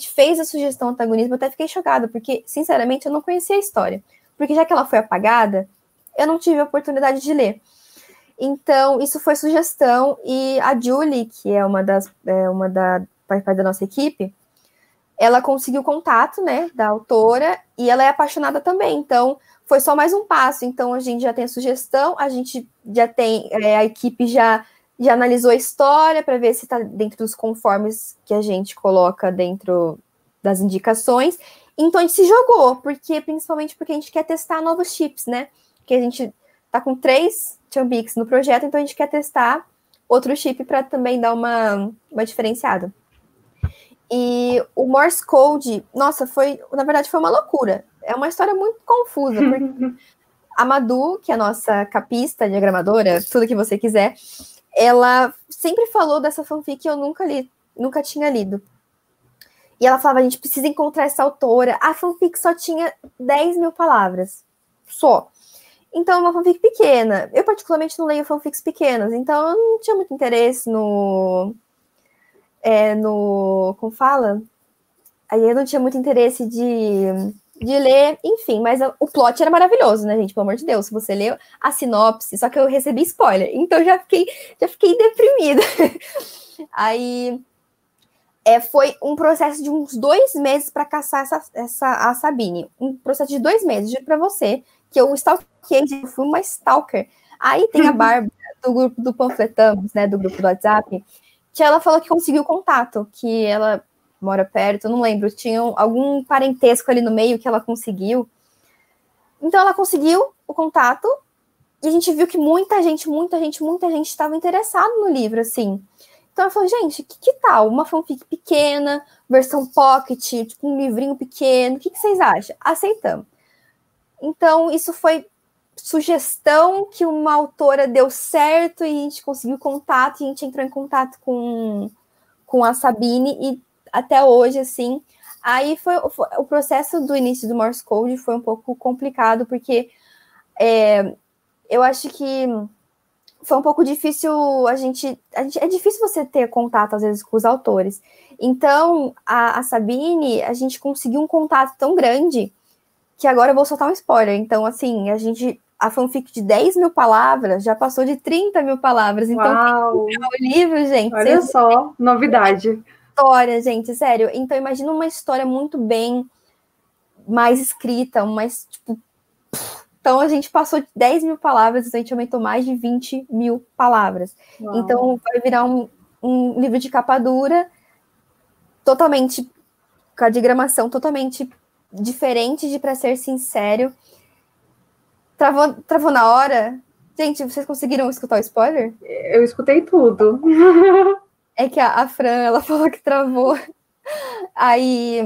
fez a sugestão antagonismo, eu até fiquei chocada, porque, sinceramente, eu não conhecia a história. Porque já que ela foi apagada, eu não tive a oportunidade de ler. Então, isso foi sugestão, e a Julie, que é uma da nossa equipe, ela conseguiu contato, né, da autora, e ela é apaixonada também, então foi só mais um passo. Então a gente já tem a sugestão, a gente já tem, a equipe já analisou a história para ver se está dentro dos conformes que a gente coloca dentro das indicações. Então a gente se jogou, principalmente porque a gente quer testar novos chips, né, porque a gente tá com 3 Chambics no projeto, então a gente quer testar outro chip para também dar uma diferenciada. E o Morse Code, nossa, na verdade foi uma loucura. É uma história muito confusa, porque a Madu, que é a nossa capista, diagramadora, tudo que você quiser, ela sempre falou dessa fanfic que eu nunca tinha lido. E ela falava, a gente precisa encontrar essa autora. A fanfic só tinha 10 mil palavras. Só. Então, é uma fanfic pequena. Eu, particularmente, não leio fanfics pequenas. Então, eu não tinha muito interesse como fala? Aí eu não tinha muito interesse de ler, enfim, mas o plot era maravilhoso, né, gente? Pelo amor de Deus, se você leu a sinopse, só que eu recebi spoiler, então eu já fiquei deprimida. Aí foi um processo de uns 2 meses para caçar a Sabine. Um processo de 2 meses, digo para você, que eu stalkeei, eu fui uma stalker. Aí tem a Bárbara, do grupo do Panfletamos, né, do grupo do WhatsApp, que ela falou que conseguiu contato, que ela mora perto, eu não lembro, tinha algum parentesco ali no meio que ela conseguiu. Então ela conseguiu o contato e a gente viu que muita gente estava interessada no livro, assim. Então ela falou, gente, que tal? Uma fanfic pequena, versão pocket, tipo um livrinho pequeno, o que vocês acham? Aceitamos. Então isso foi sugestão que uma autora deu certo e a gente conseguiu contato, e a gente entrou em contato com a Sabine, e até hoje, assim, aí foi o processo do início do Morse Code foi um pouco complicado, porque eu acho que foi um pouco difícil, é difícil você ter contato, às vezes, com os autores. Então, a Sabine, a gente conseguiu um contato tão grande que agora eu vou soltar um spoiler. Então, assim, a fanfic de 10 mil palavras já passou de 30 mil palavras. Então, Uau. O livro, gente... Olha só, novidade. História, gente, sério. Então, imagina uma história muito bem mais escrita, mais, tipo... Então, a gente passou de 10 mil palavras, então a gente aumentou mais de 20 mil palavras. Uau. Então, vai virar um livro de capa dura, totalmente, com a diagramação totalmente diferente, para ser sincero. Travou na hora? Gente, vocês conseguiram escutar o spoiler? Eu escutei tudo. É que a Fran, ela falou que travou. Aí,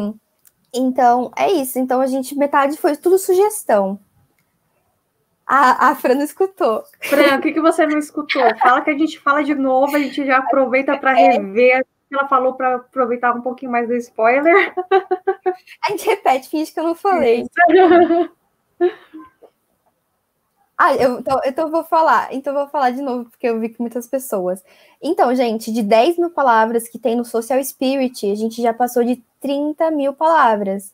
então, é isso. Então, metade foi tudo sugestão. A Fran não escutou. Fran, o que você não escutou? Fala que a gente fala de novo, a gente já aproveita para rever. Ela falou para aproveitar um pouquinho mais do spoiler. A gente repete, finge que eu não falei. Então vou falar. Então vou falar de novo, porque eu vi que muitas pessoas. Então, gente, de 10 mil palavras que tem no Social Spirit, a gente já passou de 30 mil palavras.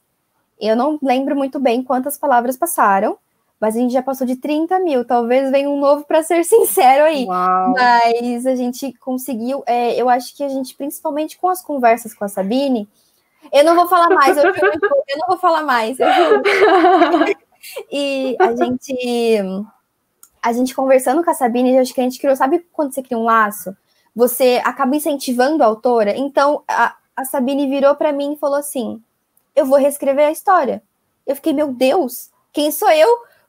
Eu não lembro muito bem quantas palavras passaram, mas a gente já passou de 30 mil. Talvez venha um novo, para ser sincero aí. Uau. Mas a gente conseguiu. Eu acho que a gente, principalmente com as conversas com a Sabine, eu não vou falar mais, eu não vou falar mais, eu juro. E a gente conversando com a Sabine, acho que a gente criou, sabe quando você cria um laço? Você acaba incentivando a autora. Então, a Sabine virou para mim e falou assim, eu vou reescrever a história. Eu fiquei, meu Deus, quem sou eu?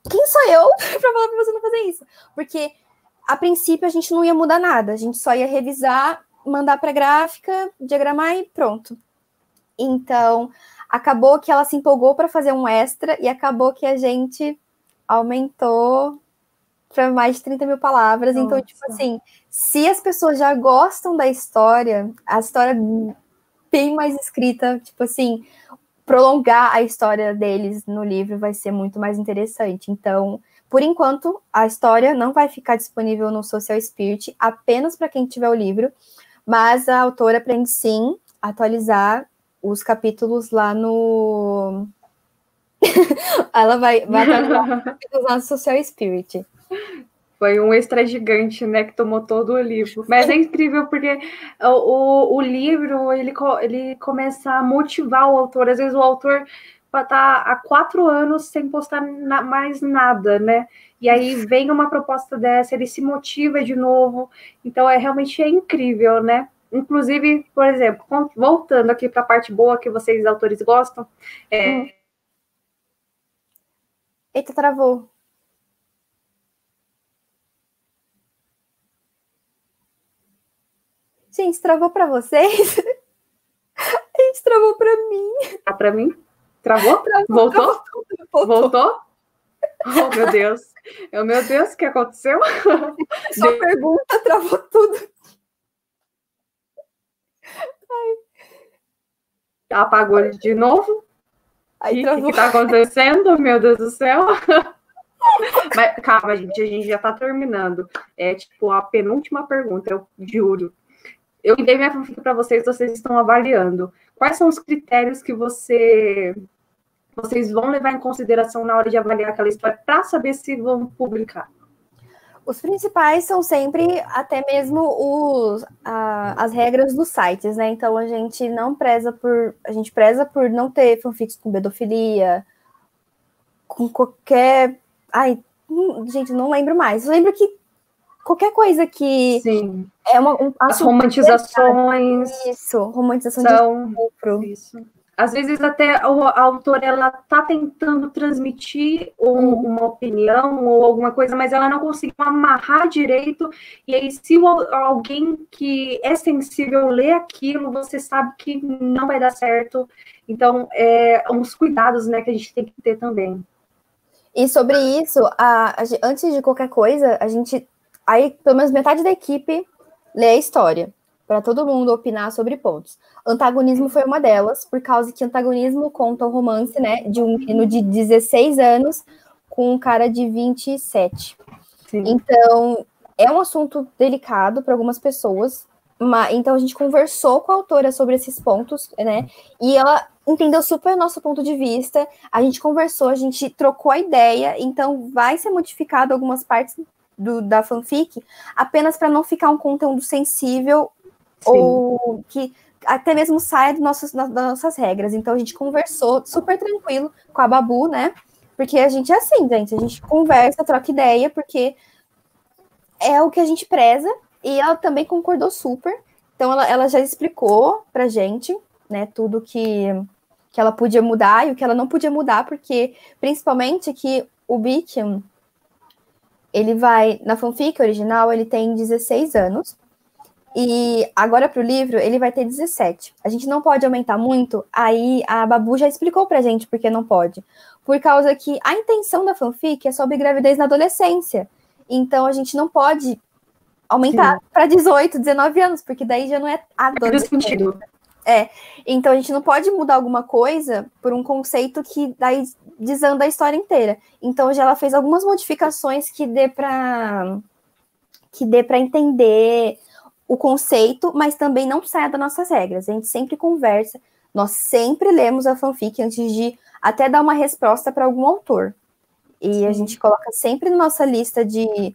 Quem sou eu para falar para você não fazer isso? Porque, a princípio, a gente não ia mudar nada. A gente só ia revisar, mandar para a gráfica, diagramar e pronto. Então, acabou que ela se empolgou para fazer um extra e acabou que a gente aumentou para mais de 30 mil palavras. Nossa. Então, tipo assim, se as pessoas já gostam da história, a história bem mais escrita, tipo assim, prolongar a história deles no livro vai ser muito mais interessante. Então, por enquanto, a história não vai ficar disponível no Social Spirit, apenas para quem tiver o livro, mas a autora pretende sim atualizar os capítulos lá no... Ela vai atualizar os capítulos lá no Social Spirit. Foi um extra gigante, né, que tomou todo o livro. Mas é incrível porque o livro, ele começa a motivar o autor. Às vezes o autor está há 4 anos sem postar mais nada, né? E aí vem uma proposta dessa, ele se motiva de novo. Então, realmente é incrível, né? Inclusive, por exemplo, voltando aqui para a parte boa que vocês, autores, gostam. Eita, travou. Gente, travou para vocês? A gente travou para mim. Ah, para mim? Travou? Voltou? Voltou? Oh, meu Deus. Meu Deus, o que aconteceu? Sua pergunta travou tudo. Ai. Apagou ele de novo? O que está acontecendo? Meu Deus do céu. Mas calma, gente, a gente já está terminando. É tipo a penúltima pergunta, eu juro. Eu dei minha fanfic para vocês estão avaliando. Quais são os critérios que vocês vão levar em consideração na hora de avaliar aquela história para saber se vão publicar? Os principais são sempre até mesmo as regras dos sites, né? Então a gente preza por não ter fanfics com pedofilia, com qualquer... Ai, gente, não lembro mais. Eu lembro que qualquer coisa que... Sim. É as romantizações. Isso, romantização de estupro. Isso. Às vezes até a autora ela está tentando transmitir uma opinião ou alguma coisa, mas ela não conseguiu amarrar direito. E aí, se alguém que é sensível lê aquilo, você sabe que não vai dar certo. Então, uns cuidados, né, que a gente tem que ter também. E sobre isso, antes de qualquer coisa, a gente... Aí, pelo menos metade da equipe lê a história, para todo mundo opinar sobre pontos. Antagonismo foi uma delas, por causa que antagonismo conta o romance, né, de um menino de 16 anos com um cara de 27. Sim. Então, é um assunto delicado para algumas pessoas, então a gente conversou com a autora sobre esses pontos, né, e ela entendeu super o nosso ponto de vista, a gente conversou, a gente trocou a ideia, então vai ser modificado algumas partes da fanfic, apenas para não ficar um conteúdo sensível. Sim. Ou que até mesmo saia das nossas regras. Então a gente conversou super tranquilo com a Babu, né? Porque a gente é assim, gente, a gente conversa, troca ideia, porque é o que a gente preza, e ela também concordou super. Então ela já explicou pra gente, né, tudo que ela podia mudar e o que ela não podia mudar, porque principalmente que o Beacon, ele vai, na fanfic original, ele tem 16 anos, e agora para o livro, ele vai ter 17. A gente não pode aumentar muito, aí a Babu já explicou pra gente porque não pode. por causa que a intenção da fanfic é sobre gravidez na adolescência. Então, a gente não pode aumentar para 18, 19 anos, porque daí já não é adolescente. Então a gente não pode mudar alguma coisa por um conceito que daí desanda a história inteira. Então já ela fez algumas modificações que dê para entender o conceito, mas também não saia das nossas regras. A gente sempre conversa, nós sempre lemos a fanfic antes de até dar uma resposta para algum autor. E a gente coloca sempre na nossa lista de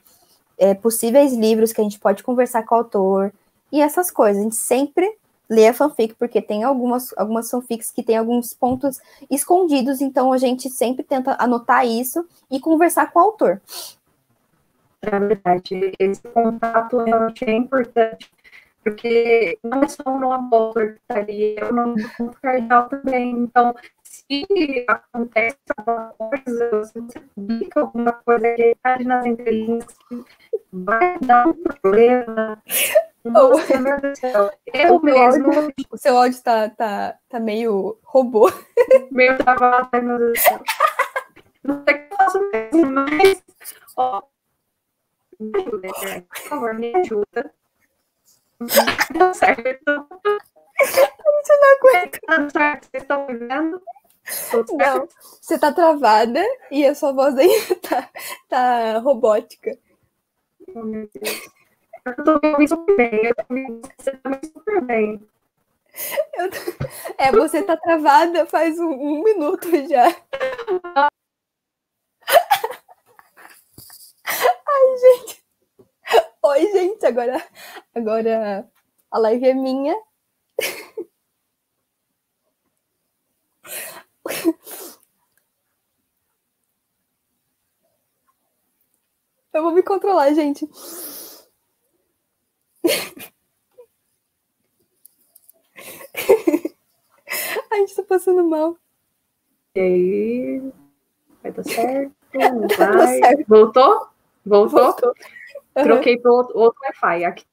possíveis livros que a gente pode conversar com o autor e essas coisas. A gente sempre lê a fanfic, porque tem algumas fanfics que tem alguns pontos escondidos, então a gente sempre tenta anotar isso e conversar com o autor. É verdade, esse contato realmente é importante, porque não é só o nome do autor que está ali, é o nome do ponto cardeal também. Então, se acontece alguma coisa, se você publica alguma coisa que está ali nas entrelinhas, vai dar um problema. Nossa, meu Deus do céu. Eu mesmo. O seu áudio tá meio robô. Meio travado, meu Deus do céu. Não sei o que eu faço mesmo, mas. Ó, me ajuda, internet. Por favor, me ajuda. Deu certo. A gente não aguenta. Tá certo, vocês estão me vendo? Não, você tá travada e a sua voz aí tá robótica. Oh, meu Deus. Eu tô me ouvindo super bem. Eu tô me ouvindo super bem. Você tá travada faz um minuto já. Ai, gente. Oi, gente. Agora a live é minha. Eu vou me controlar, gente. A gente tá passando mal. E aí? Vai dar certo? Não vai? Certo. Voltou? Voltou. Troquei para outro Wi-Fi. Aqui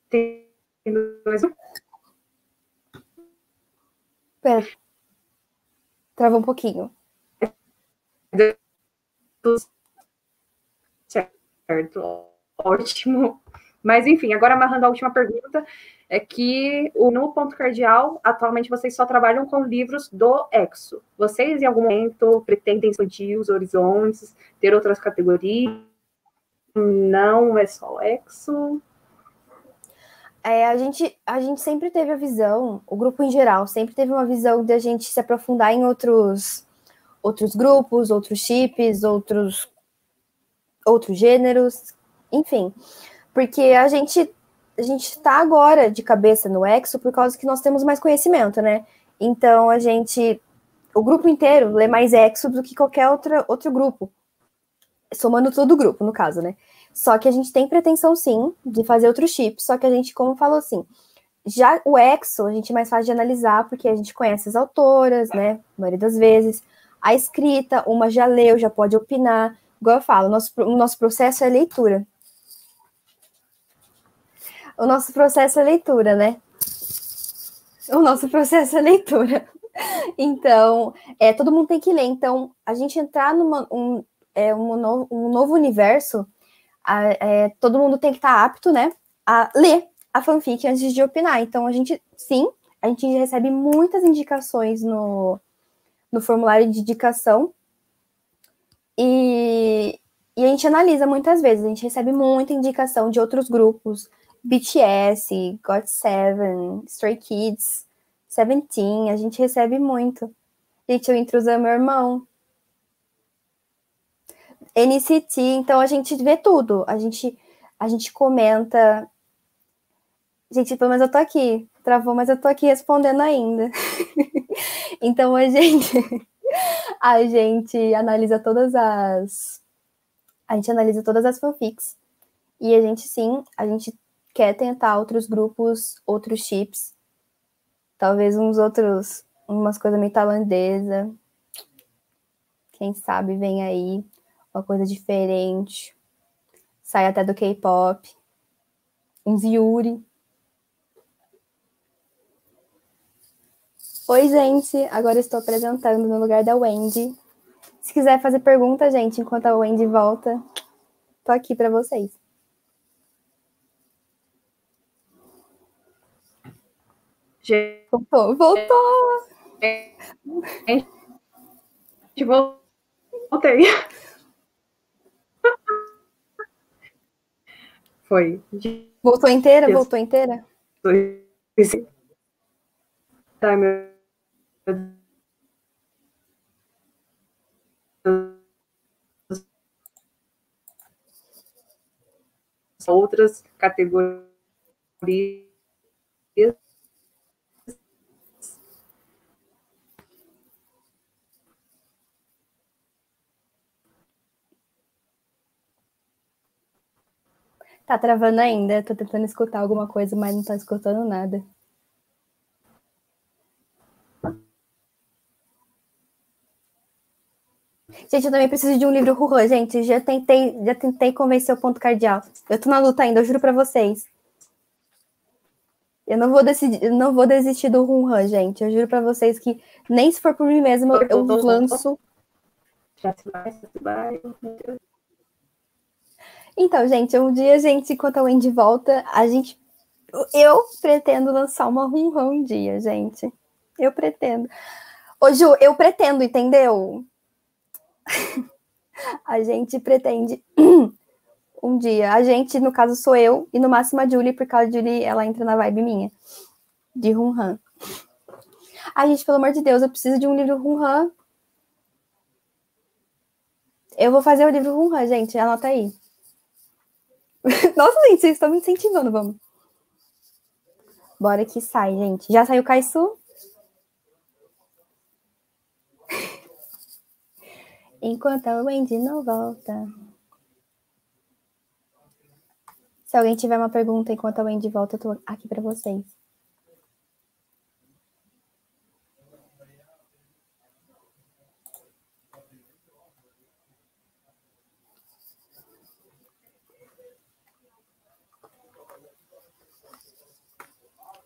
tem mais um. Pera. Travou um pouquinho. Certo. Ótimo. Mas, enfim, agora amarrando a última pergunta, é que no Ponto Cardeal, atualmente vocês só trabalham com livros do Exo. Vocês, em algum momento, pretendem expandir os horizontes, ter outras categorias? Não é só o Exo? A gente sempre teve a visão, o grupo em geral, sempre teve uma visão de a gente se aprofundar em outros grupos, outros chips, outros gêneros, enfim. Porque a gente está agora de cabeça no Exo por causa que nós temos mais conhecimento, né? Então, o grupo inteiro lê mais Exo do que qualquer outro grupo. Somando todo o grupo, no caso, né? Só que a gente tem pretensão, sim, de fazer outro chip. Só que a gente, como falou assim, já o Exo a gente é mais fácil de analisar, porque a gente conhece as autoras, né? A maioria das vezes. A escrita, uma já leu, já pode opinar. Igual eu falo, o nosso processo é leitura. O nosso processo é leitura, né? O nosso processo é leitura. Então, todo mundo tem que ler. Então, a gente entrar um novo universo, todo mundo tem que estar apto, né, a ler a fanfic antes de opinar. Então, a gente recebe muitas indicações no formulário de indicação e a gente analisa muitas vezes. A gente recebe muita indicação de outros grupos, BTS, GOT7, Stray Kids, Seventeen, a gente recebe muito. Gente, o Intruso é meu irmão. NCT, então a gente vê tudo. A gente comenta. Gente, pelo menos eu tô aqui. Travou, mas eu tô aqui respondendo ainda. Então a gente analisa todas as fanfics. E a gente quer tentar outros grupos, outros chips. Talvez umas coisas meio tailandesa. Quem sabe vem aí uma coisa diferente. Sai até do K-pop. Uns Yuri. Oi, gente. Agora estou apresentando no lugar da Wendy. Se quiser fazer pergunta, gente, enquanto a Wendy volta, tô aqui para vocês. Voltou! Voltei. Foi. Voltou inteira? Voltou inteira? Tá, meu outras categorias. Tá travando ainda. Tô tentando escutar alguma coisa, mas não tô escutando nada. Gente, eu também preciso de um livro Ruhan, gente. Já tentei convencer o ponto cardeal. Eu tô na luta ainda, eu juro pra vocês. Eu não vou desistir do Ruhan, gente. Eu juro pra vocês que nem se for por mim mesmo, eu lanço. Então, gente, um dia, gente, enquanto a Wendy volta, eu pretendo lançar uma Ruhan um dia, gente. Eu pretendo. Ô, Ju, eu pretendo, entendeu? A gente pretende um dia. A gente, no caso, sou eu e no máximo a Julie, porque a Julie, ela entra na vibe minha, de Ruhan. Ai, gente, pelo amor de Deus, eu preciso de um livro Ruhan. Eu vou fazer o livro Ruhan, gente, anota aí. Nossa, gente, vocês estão me incentivando, vamos. Bora que sai, gente. Já saiu o Kaisu? Enquanto a Wendy não volta. Se alguém tiver uma pergunta enquanto a Wendy volta, eu tô aqui para vocês.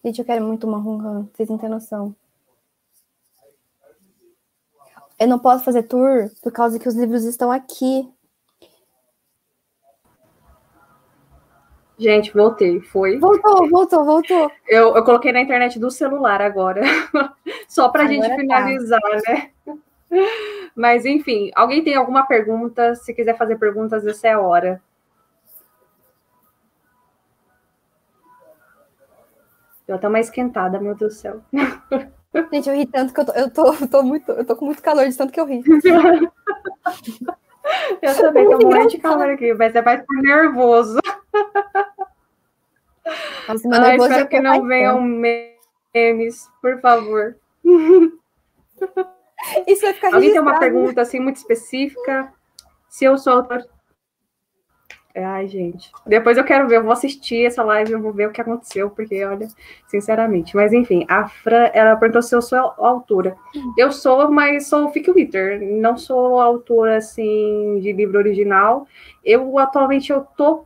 Gente, eu quero muito uma Ruhan, vocês não têm noção. Eu não posso fazer tour por causa que os livros estão aqui. Gente, voltei, foi. Voltou. Eu coloquei na internet do celular agora, só para a gente finalizar, né? Mas, enfim, alguém tem alguma pergunta? Se quiser fazer perguntas, essa é a hora. Deu até uma esquentada, meu Deus do céu. Gente, eu ri tanto que eu tô com muito calor de tanto que eu ri. Eu também tô morrendo de calor aqui, mas é mais por nervoso. Nossa, meu nervoso espero que não venham memes, por favor. Isso vai ficar registrado. Alguém tem uma pergunta assim muito específica? Se eu sou autor... Ai, gente. Depois eu quero ver, eu vou assistir essa live, eu vou ver o que aconteceu, porque, olha, sinceramente. Mas, enfim, a Fran, ela perguntou se eu sou autora. Eu sou, mas sou fic writer. Não sou autora, assim, de livro original. Atualmente, eu tô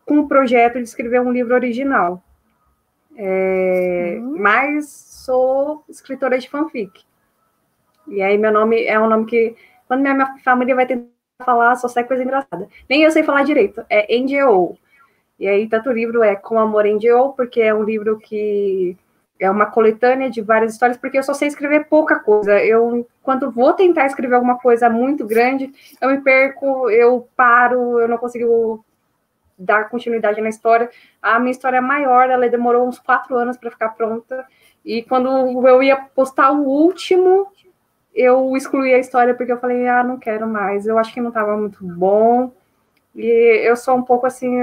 com um projeto de escrever um livro original. Mas sou escritora de fanfic. E aí, meu nome é um nome que, quando minha família vai tentar falar, só sai coisa engraçada. Nem eu sei falar direito, é NGO. E aí, tanto o livro é Com Amor NGO, porque é um livro que é uma coletânea de várias histórias, porque eu só sei escrever pouca coisa. Quando vou tentar escrever alguma coisa muito grande, eu me perco, eu paro, eu não consigo dar continuidade na história. A minha história é maior, ela demorou uns 4 anos para ficar pronta. E quando eu ia postar o último, eu excluí a história porque eu falei, não quero mais. Eu acho que não estava muito bom. E eu sou um pouco assim,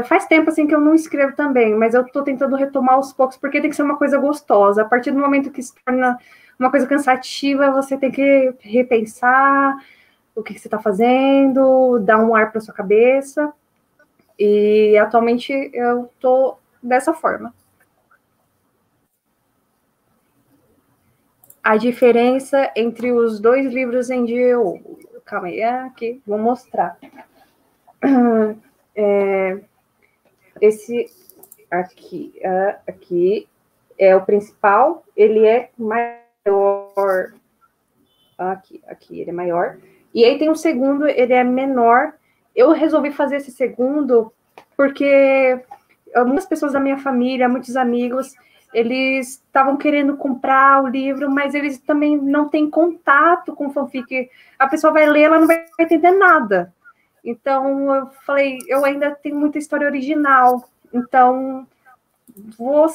faz tempo assim que eu não escrevo também, mas eu estou tentando retomar aos poucos, porque tem que ser uma coisa gostosa. A partir do momento que se torna uma coisa cansativa, você tem que repensar o que você está fazendo, dar um ar para sua cabeça. E atualmente eu estou dessa forma. A diferença entre os dois livros em NGO. Calma aí, aqui, vou mostrar. Esse aqui, é o principal, ele é maior, aqui ele é maior, e aí tem o segundo, ele é menor. Eu resolvi fazer esse segundo porque muitas pessoas da minha família, muitos amigos, eles estavam querendo comprar o livro, mas eles também não têm contato com fanfic. A pessoa vai ler, ela não vai entender nada. Então, eu falei, eu ainda tenho muita história original, então vou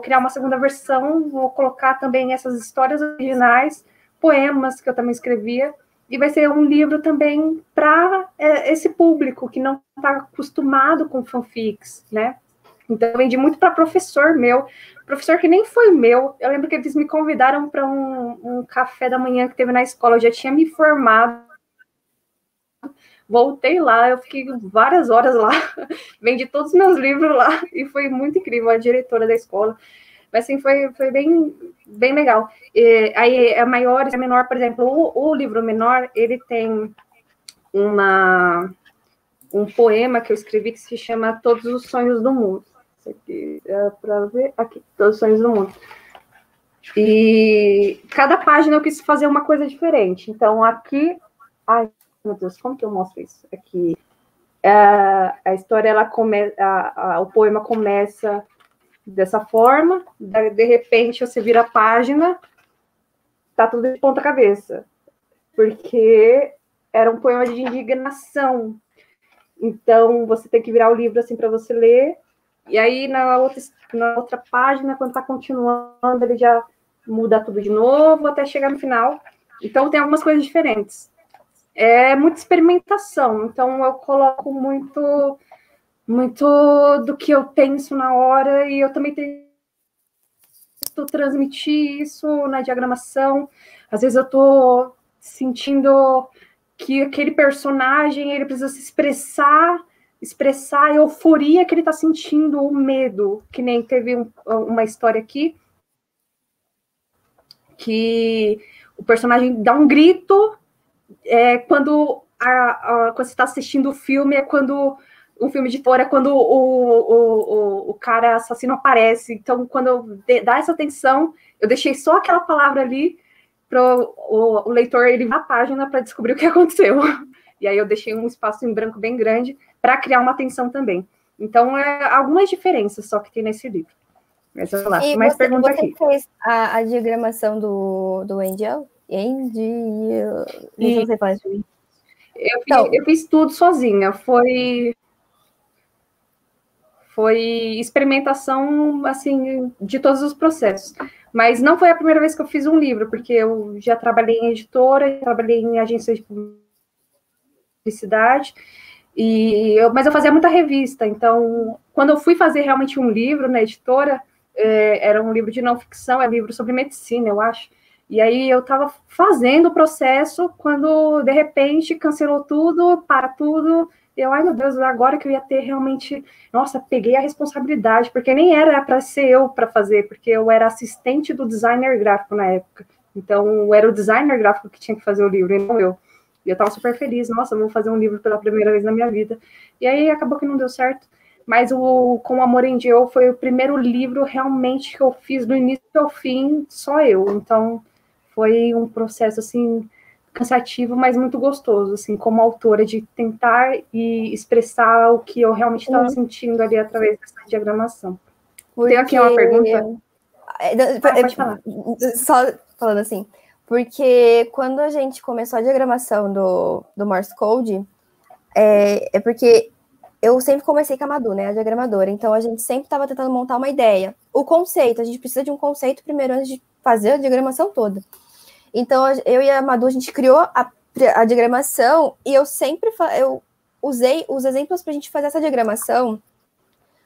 criar uma segunda versão, vou colocar também essas histórias originais, poemas que eu também escrevia, e vai ser um livro também para esse público que não está acostumado com fanfics, né? Então, eu vendi muito para professor meu, professor que nem foi meu. Eu lembro que eles me convidaram para um café da manhã que teve na escola, eu já tinha me formado, voltei lá, eu fiquei várias horas lá, vendi todos os meus livros lá, e foi muito incrível, a diretora da escola. Mas, assim, foi bem, bem legal. E, aí, a maior e a menor, por exemplo, o livro menor, ele tem um poema que eu escrevi que se chama Todos os Sonhos do Mundo. Isso aqui é para ver, aqui, Todos os Sonhos do Mundo. E cada página eu quis fazer uma coisa diferente. Então, aqui... Ai, meu Deus, como que eu mostro isso? Aqui, a história, ela o poema começa dessa forma, de repente você vira a página, tá tudo de ponta cabeça, porque era um poema de indignação. Então, você tem que virar o livro assim para você ler, e aí na outra página, quando tá continuando, ele já muda tudo de novo, até chegar no final. Então, tem algumas coisas diferentes. É muita experimentação, então eu coloco muito do que eu penso na hora, e eu também tento transmitir isso na diagramação. Às vezes eu tô sentindo que aquele personagem, ele precisa se expressar a euforia que ele tá sentindo, o medo, que nem teve uma história aqui, que o personagem dá um grito, quando você está assistindo o filme, é quando um filme de fora, quando o cara assassino aparece. Então, quando dá essa atenção, eu deixei só aquela palavra ali para o leitor ele ir na página para descobrir o que aconteceu. E aí eu deixei um espaço em branco bem grande para criar uma atenção também. Então, algumas diferenças só que tem nesse livro. Mas vamos lá, mais pergunta aqui. Você fez a diagramação do Angel? Angel... Não sei falar isso. Eu fiz tudo sozinha, foi experimentação, assim, de todos os processos. Mas não foi a primeira vez que eu fiz um livro, porque eu já trabalhei em editora, trabalhei em agência de publicidade, mas eu fazia muita revista. Então, quando eu fui fazer realmente um livro na editora, era um livro de não ficção, é um livro sobre medicina, eu acho. E aí eu estava fazendo o processo, quando, de repente, cancelou tudo, para tudo. Eu, ai meu Deus, agora que eu ia ter realmente... Nossa, peguei a responsabilidade, porque nem era para ser eu para fazer, porque eu era assistente do designer gráfico na época. Então, era o designer gráfico que tinha que fazer o livro, e não eu. E eu estava super feliz, nossa, vou fazer um livro pela primeira vez na minha vida. E aí acabou que não deu certo. Mas Com o Amor em Joe foi o primeiro livro realmente que eu fiz do início ao fim, só eu. Então, foi um processo, assim, cansativo, mas muito gostoso, assim, como autora, de tentar e expressar o que eu realmente estava sentindo ali através dessa diagramação. Tem aqui uma pergunta. Pode falar. Só falando assim, porque quando a gente começou a diagramação do Morse Code, porque eu sempre comecei com a Madu, né, a diagramadora, então a gente sempre estava tentando montar uma ideia. O conceito, a gente precisa de um conceito primeiro antes de fazer a diagramação toda. Então, eu e a Madu, a gente criou a diagramação, e eu usei os exemplos para a gente fazer essa diagramação.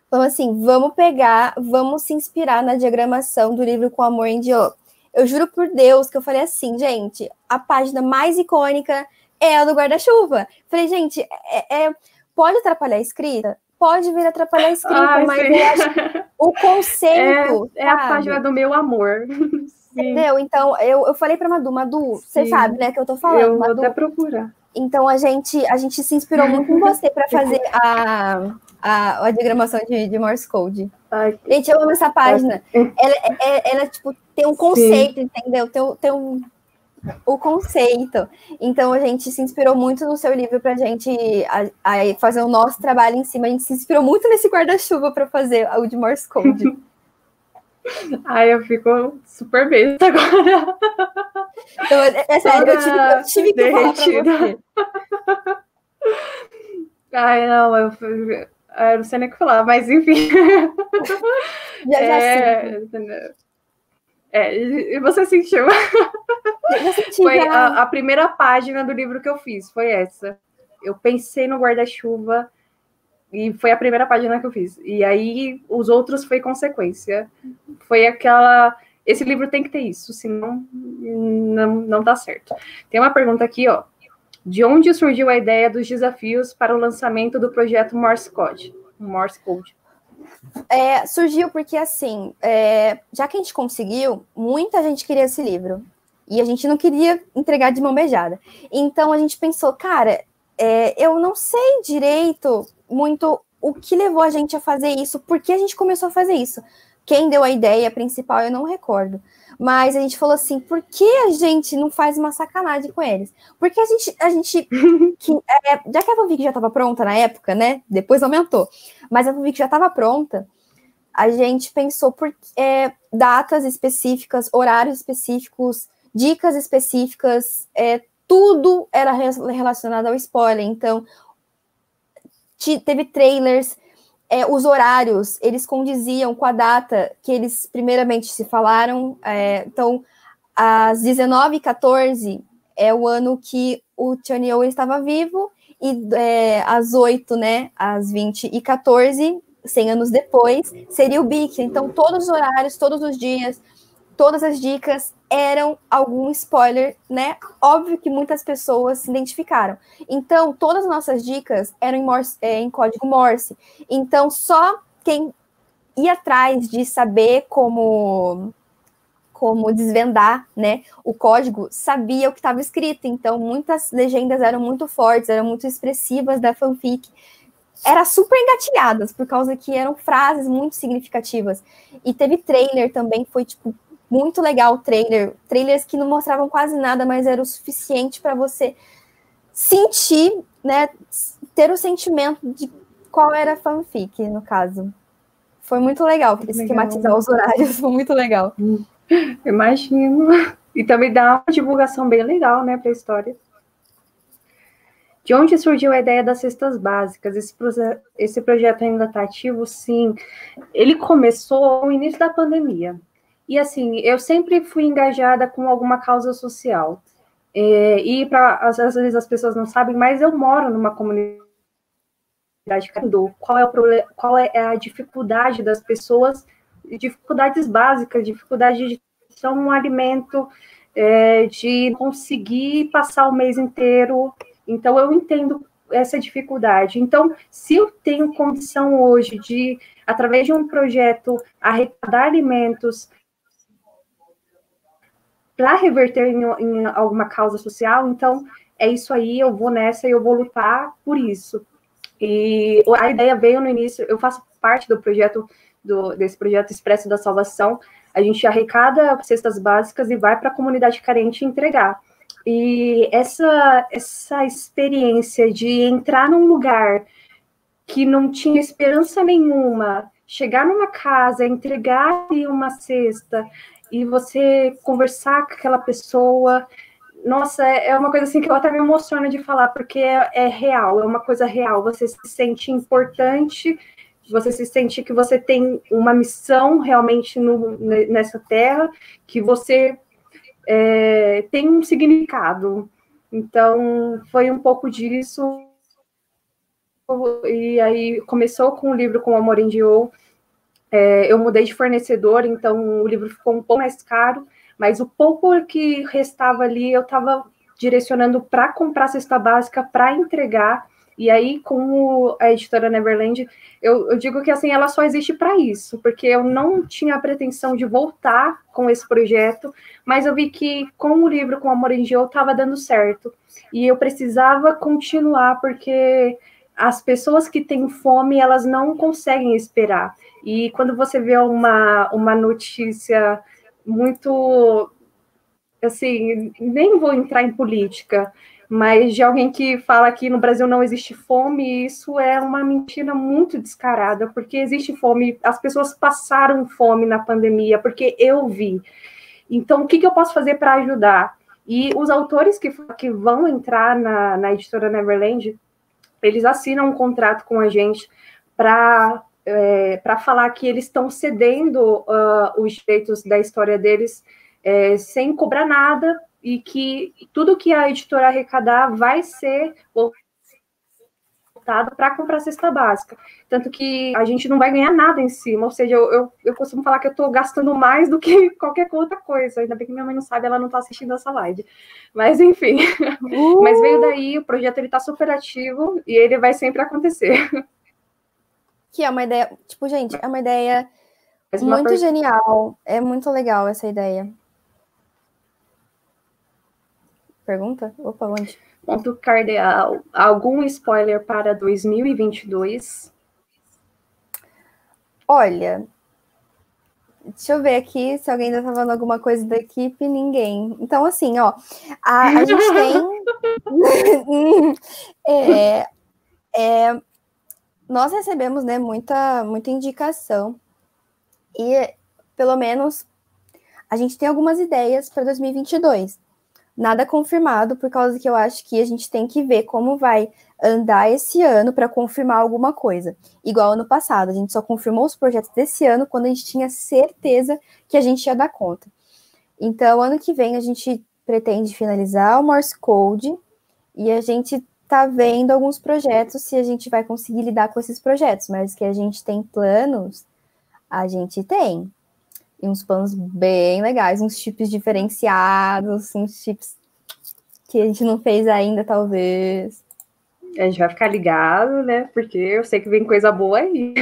Então, assim, vamos se inspirar na diagramação do livro Com Amor em Joe. Eu juro por Deus que eu falei assim, gente, a página mais icônica é a do guarda-chuva. Falei, gente, pode atrapalhar a escrita? Pode vir atrapalhar a escrita, mas eu acho o conceito... É a página do meu amor. Entendeu? Então, eu falei pra Madu, você sabe, né, que eu tô falando. Eu vou Madu, até procurar. Então, a gente se inspirou muito em você para fazer a diagramação de Morse Code. Ai, gente, eu amo essa página. Ela tipo, tem um conceito, sim, entendeu? Tem o conceito. Então, a gente se inspirou muito no seu livro para a gente fazer o nosso trabalho em cima. A gente se inspirou muito nesse guarda-chuva para fazer o de Morse Code. Ai, eu fico super besta agora. Então, é sério, eu tive que falar para você. Ai, não, eu não sei nem o que falar, mas enfim. E você sentiu? Foi a primeira página do livro que eu fiz, foi essa. Eu pensei no guarda-chuva e foi a primeira página que eu fiz. E aí os outros foi consequência. Foi aquela... Esse livro tem que ter isso, senão não dá certo. Tem uma pergunta aqui, ó. De onde surgiu a ideia dos desafios para o lançamento do projeto Morse Code? Surgiu porque, assim, já que a gente conseguiu, muita gente queria esse livro. E a gente não queria entregar de mão beijada. Então, a gente pensou, cara, eu não sei direito muito o que levou a gente a fazer isso, por que a gente começou a fazer isso. Quem deu a ideia principal, eu não recordo. Mas a gente falou assim, por que a gente não faz uma sacanagem com eles? Porque a gente já que a fanfic já estava pronta na época, né? Depois aumentou. Mas a fanfic já estava pronta, a gente pensou por datas específicas, horários específicos, dicas específicas, tudo era relacionado ao spoiler. Então, teve trailers, os horários, eles condiziam com a data que eles primeiramente se falaram. Então, às 19h14 é o ano que o Tianyo estava vivo, e às 8, né, às 20h14, 100 anos depois, seria o Bic. Então, todos os horários, todos os dias, todas as dicas eram algum spoiler, né? Óbvio que muitas pessoas se identificaram. Então, todas as nossas dicas eram em código Morse. Então, só quem ia atrás de saber como desvendar, né, o código, sabia o que estava escrito. Então, muitas legendas eram muito fortes, eram muito expressivas da fanfic. Eram super engatilhadas, por causa que eram frases muito significativas. E teve trailer também, foi, tipo, muito legal o trailers que não mostravam quase nada, mas era o suficiente para você sentir, né, ter o sentimento de qual era a fanfic, no caso. Foi muito legal esquematizar os horários, foi muito legal. Imagino. E também dá uma divulgação bem legal, né, para a história. De onde surgiu a ideia das cestas básicas? Esse projeto ainda está ativo? Sim. Ele começou no início da pandemia. E, assim, eu sempre fui engajada com alguma causa social. Às vezes as pessoas não sabem, mas eu moro numa comunidade. Qual é a dificuldade das pessoas, dificuldades básicas, dificuldade de ter um alimento, de conseguir passar o mês inteiro. Então, eu entendo essa dificuldade. Então, se eu tenho condição hoje de, através de um projeto, arrecadar alimentos para reverter em alguma causa social, então, é isso aí, eu vou nessa e eu vou lutar por isso. E a ideia veio no início, eu faço parte do projeto, desse projeto Expresso da Salvação. A gente arrecada cestas básicas e vai para a comunidade carente entregar. E essa experiência de entrar num lugar que não tinha esperança nenhuma, chegar numa casa, entregar uma cesta e você conversar com aquela pessoa, nossa, é uma coisa assim que eu até me emociono de falar, porque é real, é uma coisa real. Você se sente importante, você se sente que você tem uma missão realmente nessa terra, que você tem um significado. Então, foi um pouco disso. E aí começou com o livro com Amor em Dio. Eu mudei de fornecedor, então o livro ficou um pouco mais caro, mas o pouco que restava ali eu estava direcionando para comprar a cesta básica, para entregar. E aí, com a editora Neverland, eu digo que assim, ela só existe para isso, porque eu não tinha a pretensão de voltar com esse projeto, mas eu vi que com o livro, com Amor em Dio, estava dando certo. E eu precisava continuar, porque as pessoas que têm fome, elas não conseguem esperar. E quando você vê uma notícia muito, assim, nem vou entrar em política, mas de alguém que fala que no Brasil não existe fome, isso é uma mentira muito descarada, porque existe fome, as pessoas passaram fome na pandemia, porque eu vi. Então, o que eu posso fazer para ajudar? E os autores que vão entrar na editora Neverland, eles assinam um contrato com a gente para falar que eles estão cedendo os direitos da história deles sem cobrar nada e que tudo que a editora arrecadar vai ser voltado para comprar cesta básica. Tanto que a gente não vai ganhar nada em cima, ou seja, eu costumo falar que eu estou gastando mais do que qualquer outra coisa. Ainda bem que minha mãe não sabe, ela não está assistindo essa live. Mas, enfim. Mas veio daí, o projeto está super ativo e ele vai sempre acontecer. Que é uma ideia, tipo, gente, é uma ideia muito genial. É muito legal essa ideia. Pergunta? Opa, onde? Ponto cardeal. Algum spoiler para 2022? Olha, deixa eu ver aqui se alguém ainda tá falando alguma coisa da equipe. Ninguém. Então, assim, ó, a gente tem... nós recebemos, né, muita indicação. E, pelo menos, a gente tem algumas ideias para 2022. Nada confirmado, por causa que eu acho que a gente tem que ver como vai andar esse ano para confirmar alguma coisa. Igual ano passado, a gente só confirmou os projetos desse ano quando a gente tinha certeza que a gente ia dar conta. Então, ano que vem, a gente pretende finalizar o Morse Code e a gente tá vendo alguns projetos, se a gente vai conseguir lidar com esses projetos, mas que a gente tem planos, a gente tem. E uns planos bem legais, uns chips diferenciados, uns chips que a gente não fez ainda, talvez. A gente vai ficar ligado, né? Porque eu sei que vem coisa boa aí.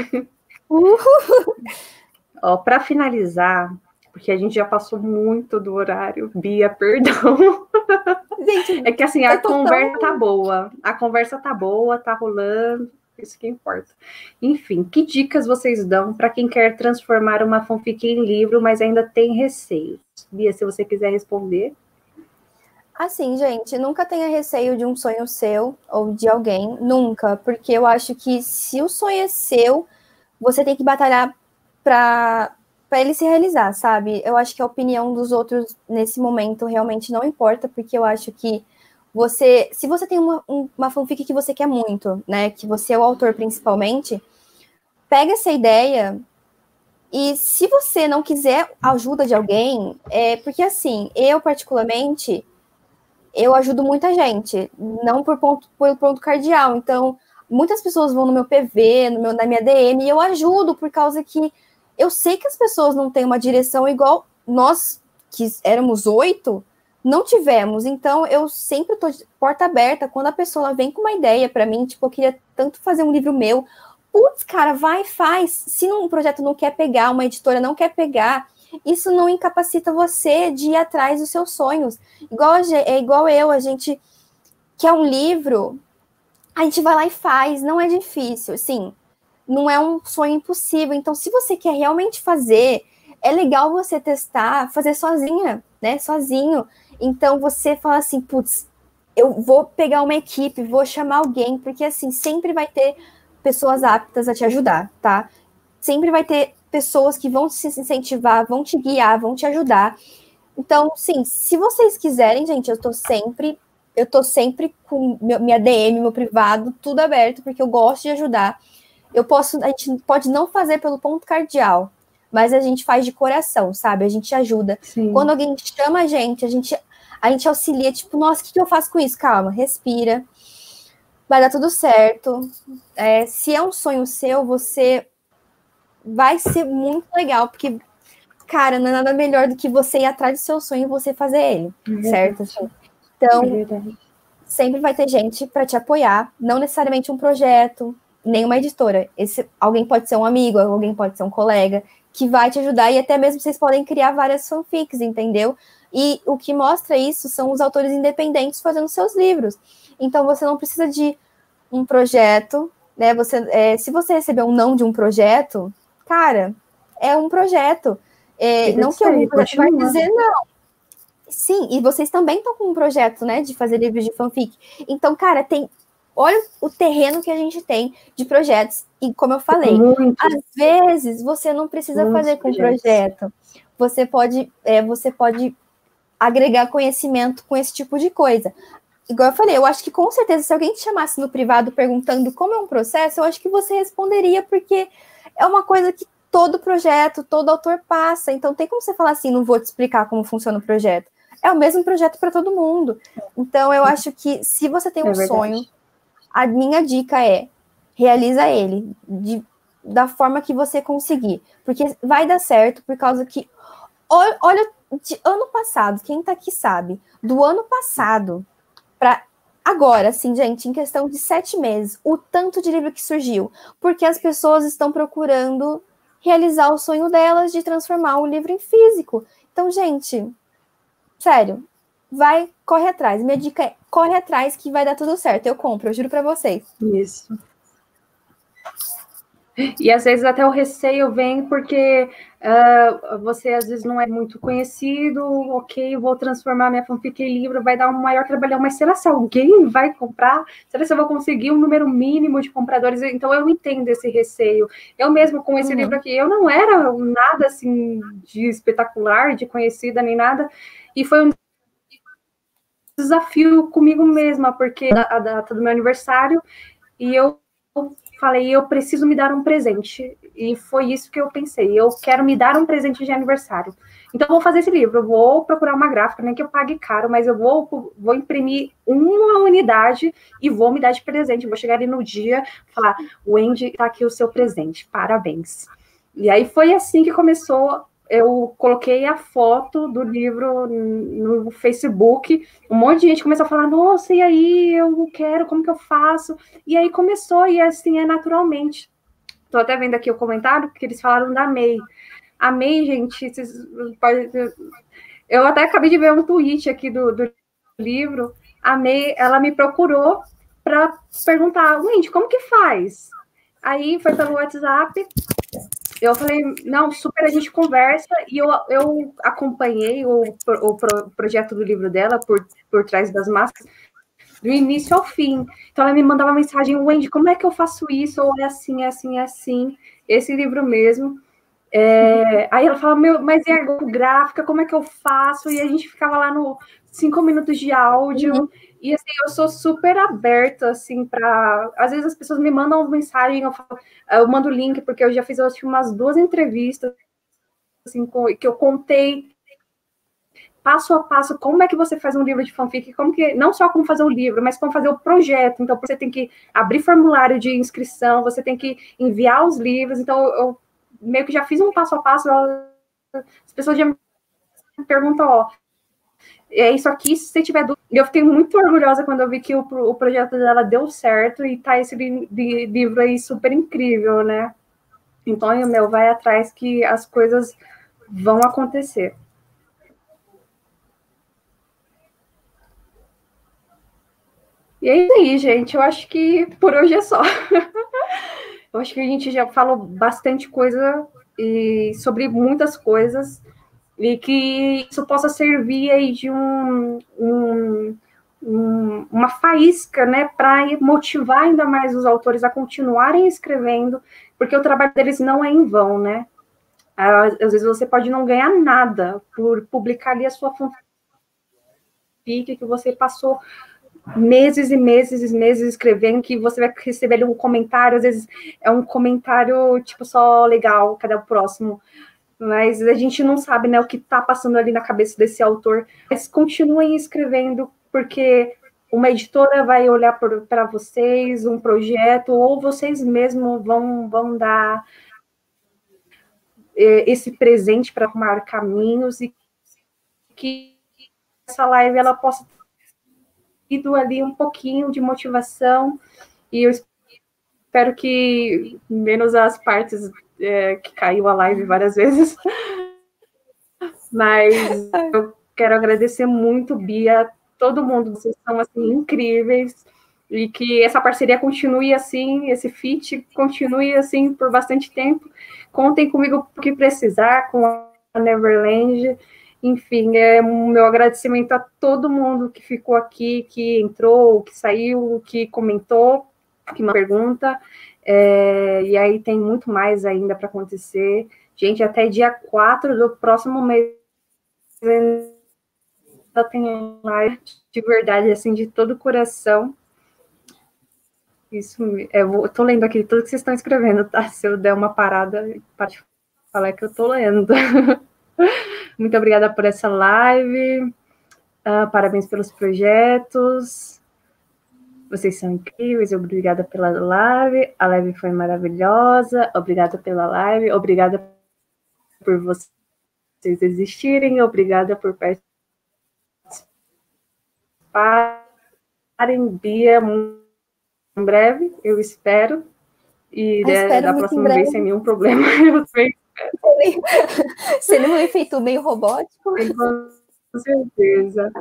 Ó, para finalizar, porque a gente já passou muito do horário, Bia, perdão. Gente, é que assim, a conversa tá boa. A conversa tá boa, tá rolando. Isso que importa. Enfim, que dicas vocês dão para quem quer transformar uma fanfic em livro, mas ainda tem receio? Bia, se você quiser responder. Assim, gente, nunca tenha receio de um sonho seu ou de alguém, nunca, porque eu acho que se o sonho é seu, você tem que batalhar para ele se realizar, sabe? Eu acho que a opinião dos outros nesse momento realmente não importa, porque eu acho que se você tem uma fanfic que você quer muito, né, que você é o autor principalmente, pega essa ideia e se você não quiser ajuda de alguém, porque assim, eu particularmente, eu ajudo muita gente, não por ponto cardeal, então muitas pessoas vão no meu PV, na minha DM, e eu ajudo por causa que eu sei que as pessoas não têm uma direção igual nós, que éramos 8, não tivemos. Então, eu sempre tô de porta aberta. Quando a pessoa vem com uma ideia para mim, tipo, eu queria tanto fazer um livro meu. Putz, cara, vai, faz. Se um projeto não quer pegar, uma editora não quer pegar, isso não incapacita você de ir atrás dos seus sonhos. Igual eu, a gente quer um livro, a gente vai lá e faz. Não é difícil, assim. Não é um sonho impossível. Então, se você quer realmente fazer, é legal você testar, fazer sozinha, né? Sozinho. Então, você fala assim, putz, eu vou pegar uma equipe, vou chamar alguém, porque, assim, sempre vai ter pessoas aptas a te ajudar, tá? Sempre vai ter pessoas que vão te incentivar, vão te guiar, vão te ajudar. Então, sim, se vocês quiserem, gente, eu tô sempre com minha DM, meu privado, tudo aberto, porque eu gosto de ajudar. A gente pode não fazer pelo ponto cardeal, mas a gente faz de coração, sabe? A gente ajuda. Sim. Quando alguém chama a gente auxilia, tipo, nossa, o que eu faço com isso? Calma, respira. Vai dar tudo certo. Se é um sonho seu, você vai ser muito legal, porque, cara, não é nada melhor do que você ir atrás do seu sonho e você fazer ele, certo? Assim. Então, sempre vai ter gente para te apoiar, não necessariamente um projeto, nenhuma editora. Alguém pode ser um amigo, alguém pode ser um colega, que vai te ajudar, e até mesmo vocês podem criar várias fanfics, entendeu? E o que mostra isso são os autores independentes fazendo seus livros. Então, você não precisa de um projeto, né? Se você receber um não de um projeto, cara, é um projeto. Não que algum projeto vai dizer não. Sim, e vocês também estão com um projeto, né, de fazer livros de fanfic. Então, cara, olha o terreno que a gente tem de projetos. E como eu falei, às vezes você não precisa fazer com projeto. Você pode agregar conhecimento com esse tipo de coisa. Igual eu falei, eu acho que com certeza, se alguém te chamasse no privado perguntando como é um processo, eu acho que você responderia, porque é uma coisa que todo projeto, todo autor passa. Então, tem como você falar assim, não vou te explicar como funciona o projeto. É o mesmo projeto para todo mundo. Então, eu acho que se você tem um sonho, a minha dica é realiza ele da forma que você conseguir. Porque vai dar certo, por causa que olha, de ano passado, quem tá aqui sabe, do ano passado para agora, assim, gente, em questão de 7 meses, o tanto de livro que surgiu, porque as pessoas estão procurando realizar o sonho delas de transformar o livro em físico. Então, gente, sério, corre atrás. Minha dica é, corre atrás que vai dar tudo certo. Eu compro, eu juro para vocês. Isso. E às vezes até o receio vem porque você às vezes não é muito conhecido, ok, eu vou transformar minha fanfic em livro, vai dar um maior trabalhão, mas será se alguém vai comprar? Será se eu vou conseguir um número mínimo de compradores? Então eu entendo esse receio. Eu mesmo com esse livro aqui, eu não era nada assim de espetacular, de conhecida nem nada, e foi um desafio comigo mesma, porque a data do meu aniversário, e eu falei, eu preciso me dar um presente. E foi isso que eu pensei, eu quero me dar um presente de aniversário. Então, eu vou fazer esse livro, eu vou procurar uma gráfica, nem que eu pague caro, mas eu vou imprimir uma unidade e vou me dar de presente. Vou chegar ali no dia e falar, Wendy, tá aqui o seu presente, parabéns. E aí foi assim que começou. Eu coloquei a foto do livro no Facebook, um monte de gente começou a falar, nossa, e aí, eu quero, como que eu faço? E aí começou, e assim é naturalmente. Estou até vendo aqui o comentário, que eles falaram da May. A May, gente, eu até acabei de ver um tweet aqui do livro, a May, ela me procurou para perguntar, Wendy, como que faz? Aí foi pelo WhatsApp, eu falei, não, super, a gente conversa, e eu acompanhei o projeto do livro dela por trás das máscaras, do início ao fim. Então, ela me mandava mensagem, Wendy, como é que eu faço isso? Ou é assim, é assim, é assim. Esse livro mesmo. Aí ela fala, mas e a gráfica, como é que eu faço? E a gente ficava lá no 5 minutos de áudio. E assim, eu sou super aberta, assim, para. Às vezes as pessoas me mandam mensagem, eu mando o link, porque eu já fiz, eu acho, umas 2 entrevistas, assim, que eu contei passo a passo como é que você faz um livro de fanfic, como que não só como fazer o livro, mas como fazer o projeto. Então, você tem que abrir formulário de inscrição, você tem que enviar os livros. Então, eu meio que já fiz um passo a passo. As pessoas já me perguntam, ó, é isso aqui, se você tiver dúvida. Eu fiquei muito orgulhosa quando eu vi que o projeto dela deu certo e tá esse livro aí super incrível, né? Então, meu, vai atrás que as coisas vão acontecer. E é isso aí, gente. Eu acho que por hoje é só. Eu acho que a gente já falou bastante coisa e sobre muitas coisas e que isso possa servir aí de uma faísca, né, para motivar ainda mais os autores a continuarem escrevendo, porque o trabalho deles não é em vão, né? Às vezes você pode não ganhar nada por publicar ali a sua fanfic que você passou meses e meses e meses escrevendo, que você vai receber ali um comentário, às vezes é um comentário, tipo, só legal, cadê o próximo? Mas a gente não sabe, né, o que está passando ali na cabeça desse autor. Mas continuem escrevendo, porque uma editora vai olhar para vocês, um projeto, ou vocês mesmos vão dar esse presente para arrumar caminhos, e que essa live ela possa ido ali um pouquinho de motivação, e eu espero que, menos as partes que caiu a live várias vezes, mas eu quero agradecer muito, Bia, todo mundo, vocês são, assim, incríveis, e que essa parceria continue assim, esse feat continue assim por bastante tempo. Contem comigo o que precisar, com a Neverland. Enfim, o meu agradecimento a todo mundo que ficou aqui, que entrou, que saiu, que comentou, que mandou pergunta. E aí tem muito mais ainda para acontecer. Gente, até dia 4 do próximo mês ainda tem live de verdade, assim, de todo o coração. Isso, eu tô lendo aqui tudo que vocês estão escrevendo, tá? Se eu der uma parada para falar que eu tô lendo. Muito obrigada por essa live. Parabéns pelos projetos. Vocês são incríveis. Obrigada pela live. A live foi maravilhosa. Obrigada pela live. Obrigada por vocês existirem. Obrigada por participarem. Bia, em breve, eu espero. E da próxima vez, sem nenhum problema, eu também espero. Seria um efeito meio robótico. Com certeza.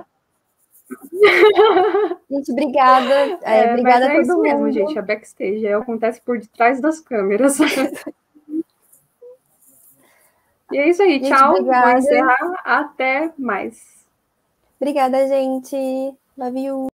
Gente, obrigada. Obrigada a todo isso mundo. Mesmo, gente, a backstage acontece por detrás das câmeras. E é isso aí, gente, tchau. Obrigada. Vou encerrar. Até mais. Obrigada, gente. Love you.